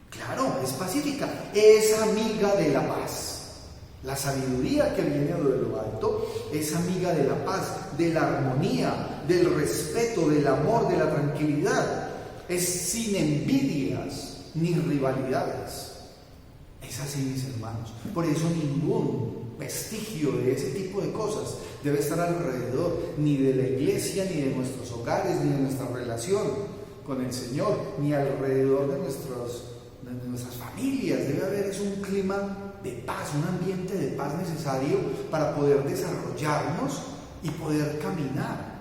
Claro, es pacífica, es amiga de la paz. La sabiduría que viene de lo alto es amiga de la paz, de la armonía, del respeto, del amor, de la tranquilidad. Es sin envidias ni rivalidades. Es así, mis hermanos. Por eso ningún vestigio de ese tipo de cosas debe estar alrededor ni de la iglesia, ni de nuestros hogares, ni de nuestra relación con el Señor, ni alrededor de nuestras familias. Debe haber un clima de paz, un ambiente de paz necesario para poder desarrollarnos y poder caminar.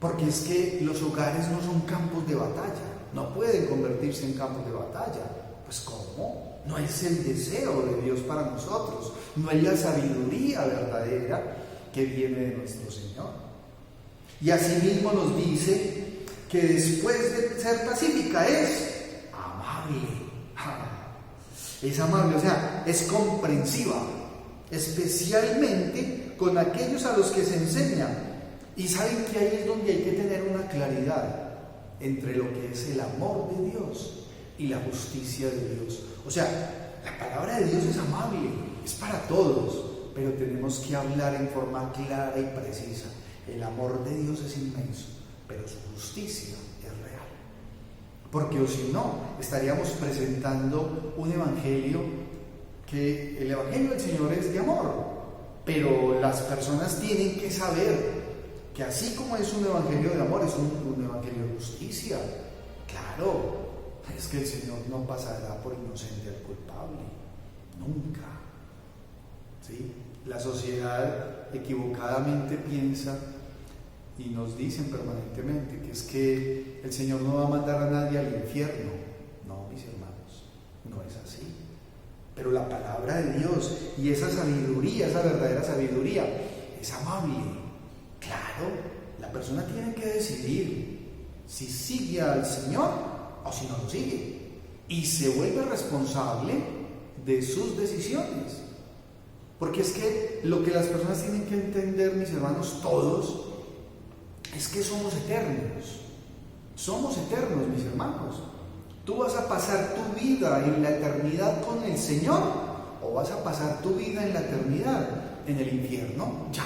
Porque es que los hogares no son campos de batalla, no pueden convertirse en campos de batalla. Pues ¿cómo? no es el deseo de Dios para nosotros, no es la sabiduría verdadera que viene de nuestro Señor. Y asimismo nos dice que después de ser pacífica es amable. Es amable, o sea, es comprensiva, especialmente con aquellos a los que se enseña. Y saben que ahí es donde hay que tener una claridad entre lo que es el amor de Dios y la justicia de Dios. O sea, la palabra de Dios es amable, es para todos, pero tenemos que hablar en forma clara y precisa. El amor de Dios es inmenso, pero su justicia es real. Porque o si no, estaríamos presentando un evangelio que el evangelio del Señor es de amor, pero las personas tienen que saber que así como es un evangelio de amor, es un evangelio de justicia. Claro, es que el Señor no pasará por inocente al culpable, nunca. ¿Sí? La sociedad equivocadamente piensa y nos dicen permanentemente que es que el Señor no va a mandar a nadie al infierno. No, mis hermanos, no es así. Pero la palabra de Dios y esa sabiduría, esa verdadera sabiduría, es amable. Claro, la persona tiene que decidir si sigue al Señor o si no lo sigue. Y se vuelve responsable de sus decisiones. Porque es que lo que las personas tienen que entender, mis hermanos, todos, es que somos eternos. Somos eternos, mis hermanos. ¿Tú vas a pasar tu vida en la eternidad con el Señor o vas a pasar tu vida en la eternidad en el infierno? Ya.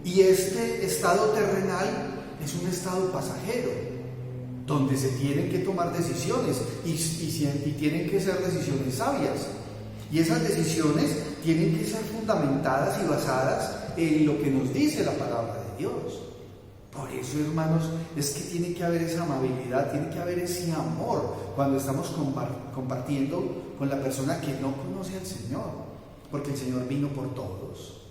Y este estado terrenal es un estado pasajero, donde se tienen que tomar decisiones y tienen que ser decisiones sabias. Y esas decisiones tienen que ser fundamentadas y basadas en lo que nos dice la palabra de Dios. Por eso, hermanos, es que tiene que haber esa amabilidad, tiene que haber ese amor cuando estamos compartiendo con la persona que no conoce al Señor. Porque el Señor vino por todos,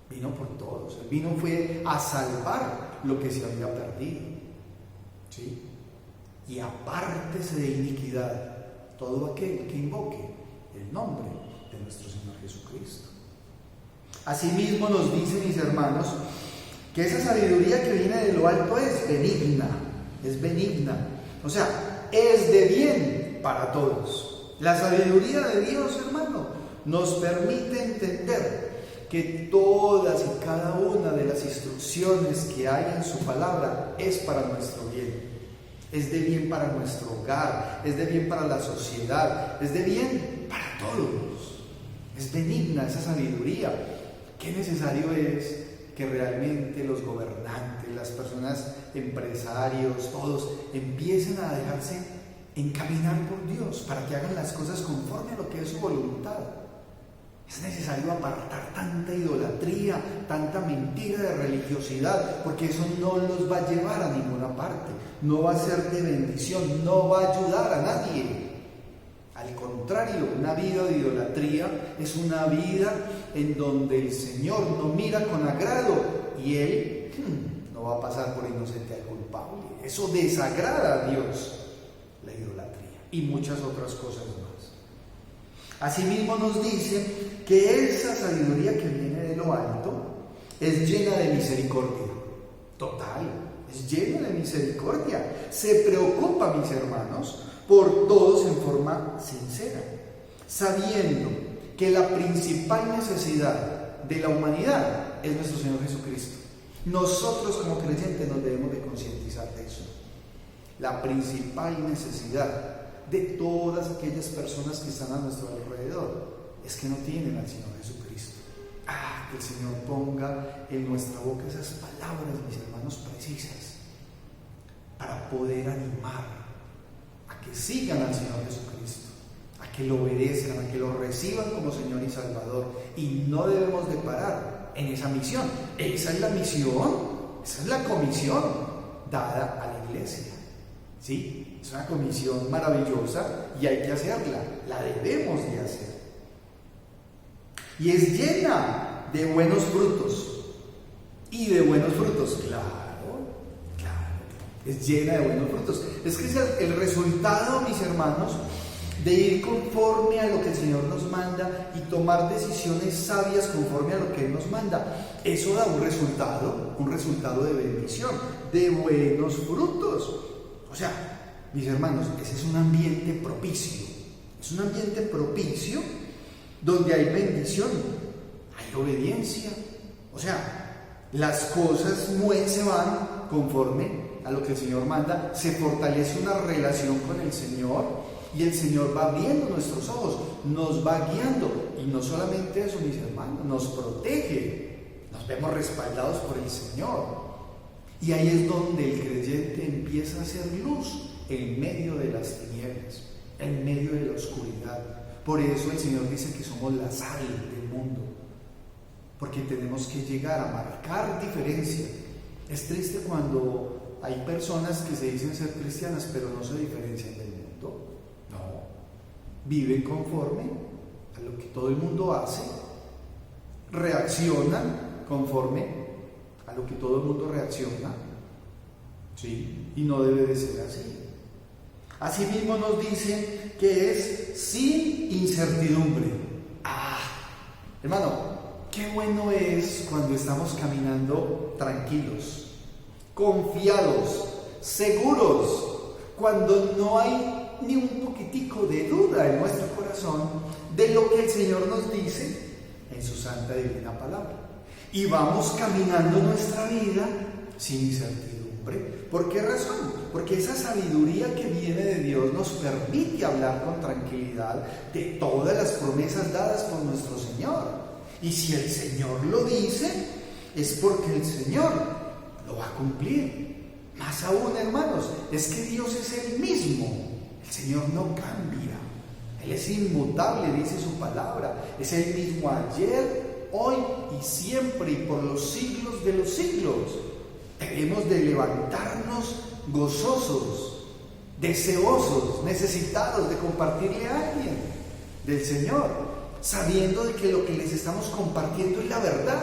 vino por todos. Él vino fue a salvar lo que se había perdido. ¿Sí? Y apártese de iniquidad todo aquel que invoque el nombre de nuestro Señor Jesucristo. Asimismo nos dice, mis hermanos, que esa sabiduría que viene de lo alto es benigna, o sea, es de bien para todos. La sabiduría de Dios, hermano, nos permite entender que todas y cada una de las instrucciones que hay en su palabra es para nuestro bien. Es de bien para nuestro hogar, es de bien para la sociedad, es de bien para todos. Es benigna esa sabiduría. Qué necesario es que realmente los gobernantes, las personas, empresarios, todos empiecen a dejarse encaminar por Dios para que hagan las cosas conforme a lo que es su voluntad. Es necesario apartar tanta idolatría, tanta mentira de religiosidad, porque eso no los va a llevar a ninguna parte, no va a ser de bendición, no va a ayudar a nadie. Al contrario, una vida de idolatría es una vida en donde el Señor no mira con agrado y Él no va a pasar por inocente al culpable. Eso desagrada a Dios, la idolatría y muchas otras cosas más. Asimismo nos dice que esa sabiduría que viene de lo alto es llena de misericordia. Total, es llena de misericordia. Se preocupa, mis hermanos, por todos en forma sincera, sabiendo que la principal necesidad de la humanidad es nuestro Señor Jesucristo. Nosotros como creyentes nos debemos de concientizar de eso. La principal necesidad de todas aquellas personas que están a nuestro alrededor es que no tienen al Señor Jesucristo. Que el Señor ponga en nuestra boca esas palabras, mis hermanos, precisas, para poder animar a que sigan al Señor Jesucristo, a que lo obedezcan, a que lo reciban como Señor y Salvador. Y no debemos de parar en esa misión. Esa es la misión, esa es la comisión dada a la iglesia. ¿Sí? Es una comisión maravillosa y hay que hacerla, la debemos de hacer. Y es llena de buenos frutos. Y de buenos frutos, claro, es llena de buenos frutos. Es que el resultado, mis hermanos, de ir conforme a lo que el Señor nos manda y tomar decisiones sabias conforme a lo que Él nos manda. Eso da un resultado de bendición, de buenos frutos. O sea, mis hermanos, ese es un ambiente propicio. Es un ambiente propicio donde hay bendición, hay obediencia. O sea, las cosas se van conforme a lo que el Señor manda, se fortalece una relación con el Señor y el Señor va abriendo nuestros ojos, nos va guiando. Y no solamente eso, mis hermanos, nos protege, nos vemos respaldados por el Señor. Y ahí es donde el creyente empieza a hacer luz en medio de las tinieblas, en medio de la oscuridad. Por eso el Señor dice que somos la sal del mundo, porque tenemos que llegar a marcar diferencia. Es triste cuando hay personas que se dicen ser cristianas, pero no se diferencian del mundo. No, viven conforme a lo que todo el mundo hace, reaccionan conforme a lo que todo el mundo reacciona, ¿sí? Y no debe de ser así. Asimismo nos dice que es sin incertidumbre. Hermano, qué bueno es cuando estamos caminando tranquilos, confiados, seguros, cuando no hay ni un poquitico de duda en nuestro corazón de lo que el Señor nos dice en su santa divina palabra. Y vamos caminando nuestra vida sin incertidumbre. ¿Por qué razón? Porque esa sabiduría que viene de Dios nos permite hablar con tranquilidad de todas las promesas dadas por nuestro Señor. Y si el Señor lo dice, es porque el Señor lo va a cumplir. Más aún, hermanos, es que Dios es el mismo. El Señor no cambia. Él es inmutable, dice su palabra. Es el mismo ayer, hoy y siempre y por los siglos de los siglos. Debemos de levantarnos gozosos, deseosos, necesitados de compartirle a alguien del Señor, sabiendo de que lo que les estamos compartiendo es la verdad.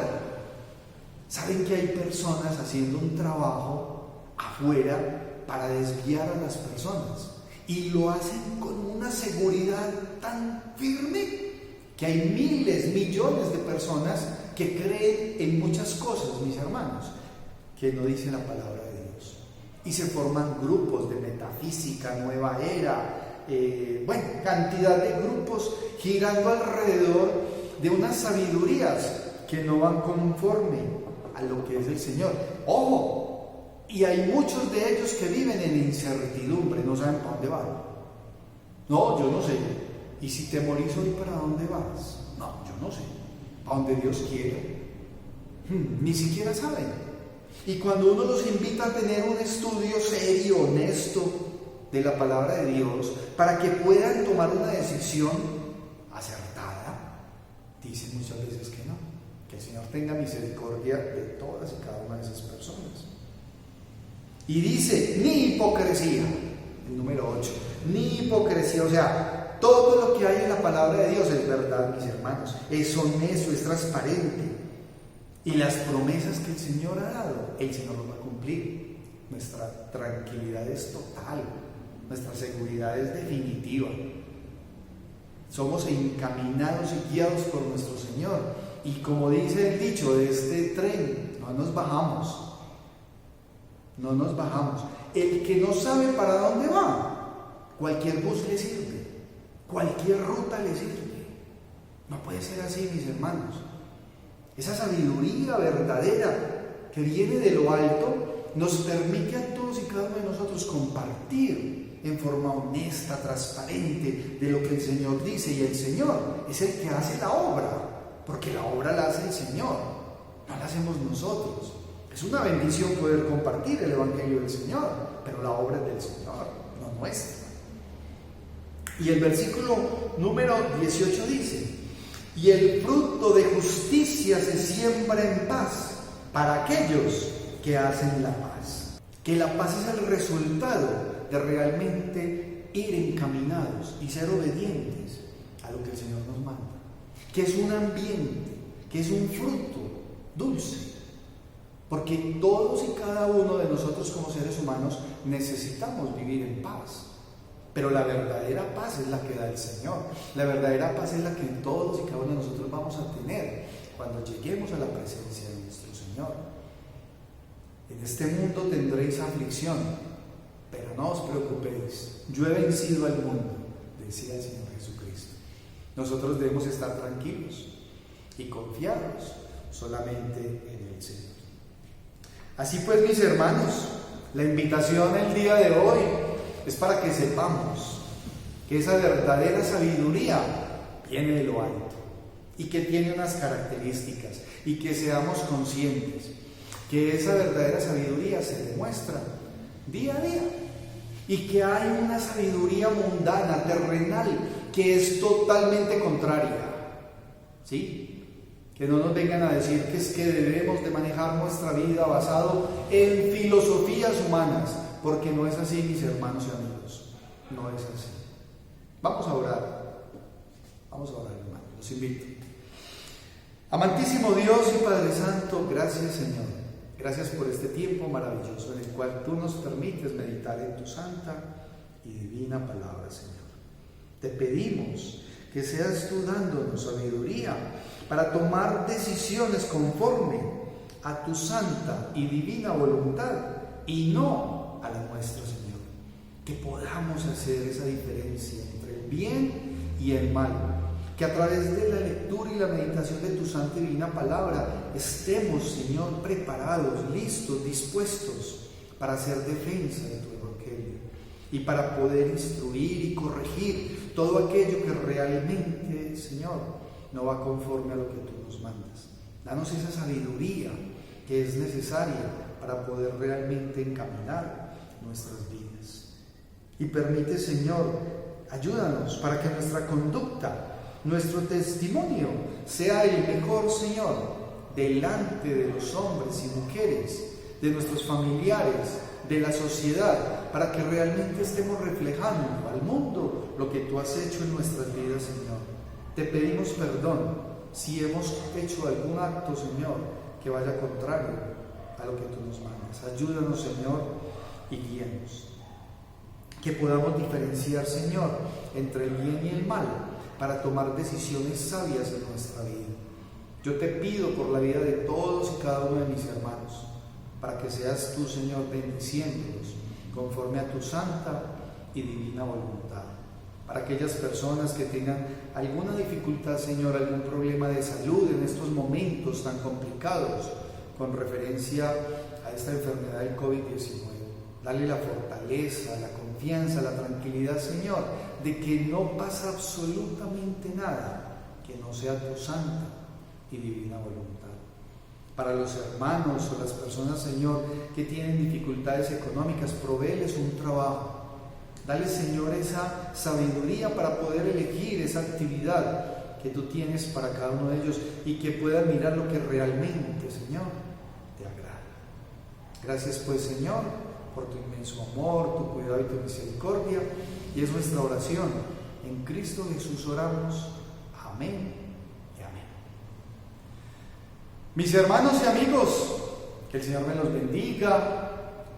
Saben que hay personas haciendo un trabajo afuera para desviar a las personas y lo hacen con una seguridad tan firme que hay miles, millones de personas que creen en muchas cosas, mis hermanos, que no dicen la palabra de Dios. Y se forman grupos de metafísica, nueva era, cantidad de grupos girando alrededor de unas sabidurías que no van conforme a lo que es el Señor. ¡Ojo! Y hay muchos de ellos que viven en incertidumbre, no saben para dónde van. No, yo no sé. ¿Y si te morís hoy, para dónde vas? No, yo no sé. ¿Para dónde Dios quiere? Ni siquiera saben. Y cuando uno los invita a tener un estudio serio, honesto de la palabra de Dios, para que puedan tomar una decisión acertada, dicen muchas veces que no. Que el Señor tenga misericordia de todas y cada una de esas personas. Y dice, ni hipocresía, el número 8, ni hipocresía, o sea, todo lo que hay en la palabra de Dios es verdad, mis hermanos, es honesto, es transparente. Y las promesas que el Señor ha dado, el Señor los va a cumplir. Nuestra tranquilidad es total, nuestra seguridad es definitiva. Somos encaminados y guiados por nuestro Señor. Y como dice el dicho de este tren, no nos bajamos. No nos bajamos. El que no sabe para dónde va, cualquier bus le sirve, cualquier ruta le sirve. No puede ser así, mis hermanos. Esa sabiduría verdadera que viene de lo alto nos permite a todos y cada uno de nosotros compartir en forma honesta, transparente de lo que el Señor dice. Y el Señor es el que hace la obra, porque la obra la hace el Señor, no la hacemos nosotros. Es una bendición poder compartir el Evangelio del Señor, pero la obra es del Señor, no nuestra. Y el versículo número 18 dice: y el fruto de justicia se siembra en paz para aquellos que hacen la paz. Que la paz es el resultado de realmente ir encaminados y ser obedientes a lo que el Señor nos manda. Que es un ambiente, que es un fruto dulce. Porque todos y cada uno de nosotros como seres humanos necesitamos vivir en paz. Pero la verdadera paz es la que da el Señor. La verdadera paz es la que todos y cada uno de nosotros vamos a tener cuando lleguemos a la presencia de nuestro Señor. En este mundo tendréis aflicción, pero no os preocupéis. Yo he vencido al mundo, decía el Señor Jesucristo. Nosotros debemos estar tranquilos y confiados solamente en el Señor. Así pues, mis hermanos, la invitación el día de hoy es para que sepamos que esa verdadera sabiduría viene de lo alto y que tiene unas características, y que seamos conscientes que esa verdadera sabiduría se demuestra día a día, y que hay una sabiduría mundana, terrenal, que es totalmente contraria, ¿sí? Que no nos vengan a decir que es que debemos de manejar nuestra vida basado en filosofías humanas, porque no es así, mis hermanos y amigos, no es así. Vamos a orar, hermanos, los invito. Amantísimo Dios y Padre Santo, gracias, Señor. Gracias por este tiempo maravilloso en el cual tú nos permites meditar en tu santa y divina palabra, Señor. Te pedimos que seas tú dándonos sabiduría para tomar decisiones conforme a tu santa y divina voluntad y no a la nuestra, Señor. Que podamos hacer esa diferencia entre el bien y el mal. Que a través de la lectura y la meditación de tu santa y divina palabra estemos, Señor, preparados, listos, dispuestos para hacer defensa de tu evangelio y para poder instruir y corregir todo aquello que realmente, Señor, no va conforme a lo que tú nos mandas. Danos esa sabiduría que es necesaria para poder realmente encaminar nuestras vidas. Y permite, Señor, ayúdanos para que nuestra conducta, nuestro testimonio sea el mejor, Señor, delante de los hombres y mujeres, de nuestros familiares, de la sociedad, para que realmente estemos reflejando al mundo lo que tú has hecho en nuestras vidas, Señor. Te pedimos perdón si hemos hecho algún acto, Señor, que vaya contrario a lo que tú nos mandas. Ayúdanos, Señor, y guíanos. Que podamos diferenciar, Señor, entre el bien y el mal, para tomar decisiones sabias en nuestra vida. Yo te pido por la vida de todos y cada uno de mis hermanos, para que seas tú, Señor, bendiciéndolos conforme a tu santa y divina voluntad. Para aquellas personas que tengan alguna dificultad, Señor, algún problema de salud en estos momentos tan complicados con referencia a esta enfermedad del COVID-19. Dale la fortaleza, la confianza, la tranquilidad, Señor, de que no pasa absolutamente nada que no sea tu santa y divina voluntad. Para los hermanos o las personas, Señor, que tienen dificultades económicas, provéeles un trabajo. Dale, Señor, esa sabiduría para poder elegir esa actividad que tú tienes para cada uno de ellos y que puedan mirar lo que realmente, Señor, te agrada. Gracias, pues, Señor, por tu inmenso amor, tu cuidado y tu misericordia. Y es nuestra oración. En Cristo Jesús oramos. Amén y amén. Mis hermanos y amigos, que el Señor me los bendiga.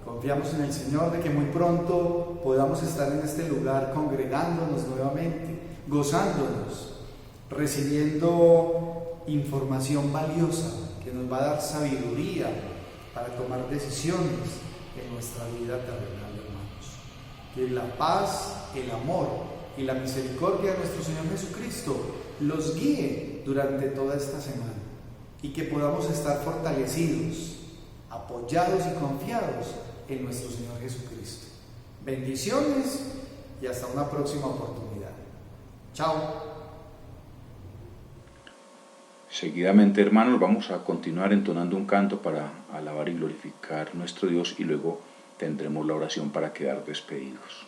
Confiamos en el Señor de que muy pronto podamos estar en este lugar congregándonos nuevamente, gozándonos, recibiendo información valiosa que nos va a dar sabiduría para tomar decisiones en nuestra vida terrenal, hermanos. Que la paz, el amor y la misericordia de nuestro Señor Jesucristo los guíe durante toda esta semana y que podamos estar fortalecidos, apoyados y confiados en nuestro Señor Jesucristo. Bendiciones y hasta una próxima oportunidad. Chao. Seguidamente, hermanos, vamos a continuar entonando un canto para alabar y glorificar a nuestro Dios y luego tendremos la oración para quedar despedidos.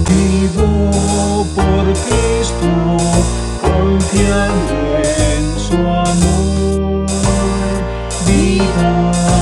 Vivo por Cristo, confiando en su amor, vida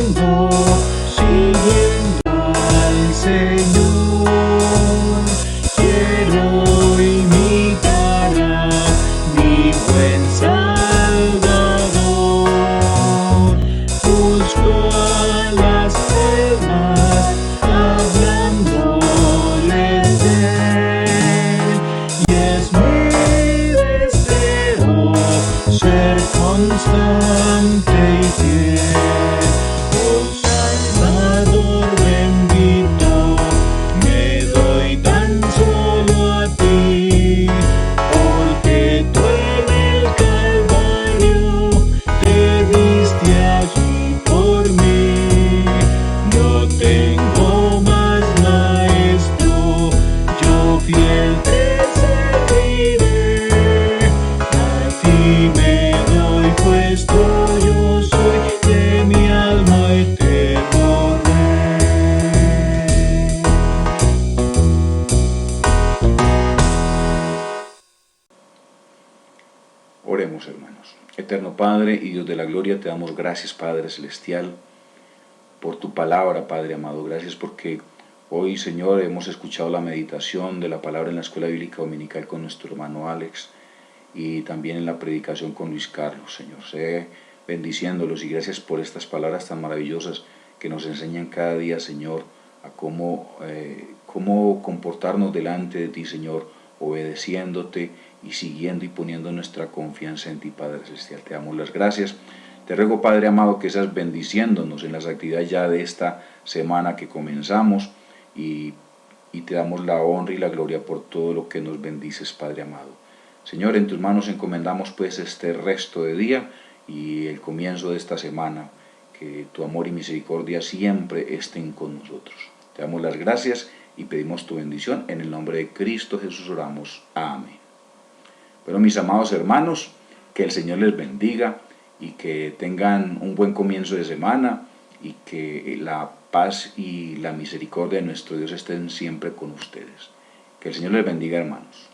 vengo siguiendo al Señor. Quiero imitar a mi buen Salvador. Busco a las almas hablándoles de él, y es mi deseo ser constante y fiel. Oh Salvador bendito, me doy tan solo a ti, porque tú en el Calvario te diste allí por mí. No tengo más maestro, yo fiel te seguiré. A ti me doy puesto, yo soy de mi alma eterno Rey. Oremos, hermanos. Eterno Padre y Dios de la gloria, te damos gracias, Padre Celestial, por tu palabra, Padre amado. Gracias porque hoy, Señor, hemos escuchado la meditación de la palabra en la Escuela Bíblica Dominical con nuestro hermano Alex y también en la predicación con Luis Carlos, Señor. Sé bendiciéndolos y gracias por estas palabras tan maravillosas que nos enseñan cada día, Señor, a cómo comportarnos delante de ti, Señor, obedeciéndote y siguiendo y poniendo nuestra confianza en ti, Padre Celestial. Te damos las gracias. Te ruego, Padre amado, que seas bendiciéndonos en las actividades ya de esta semana que comenzamos y te damos la honra y la gloria por todo lo que nos bendices, Padre amado. Señor, en tus manos encomendamos pues este resto de día y el comienzo de esta semana. Que tu amor y misericordia siempre estén con nosotros. Te damos las gracias y pedimos tu bendición. En el nombre de Cristo Jesús oramos. Amén. Bueno, mis amados hermanos, que el Señor les bendiga y que tengan un buen comienzo de semana y que la paz y la misericordia de nuestro Dios estén siempre con ustedes. Que el Señor les bendiga, hermanos.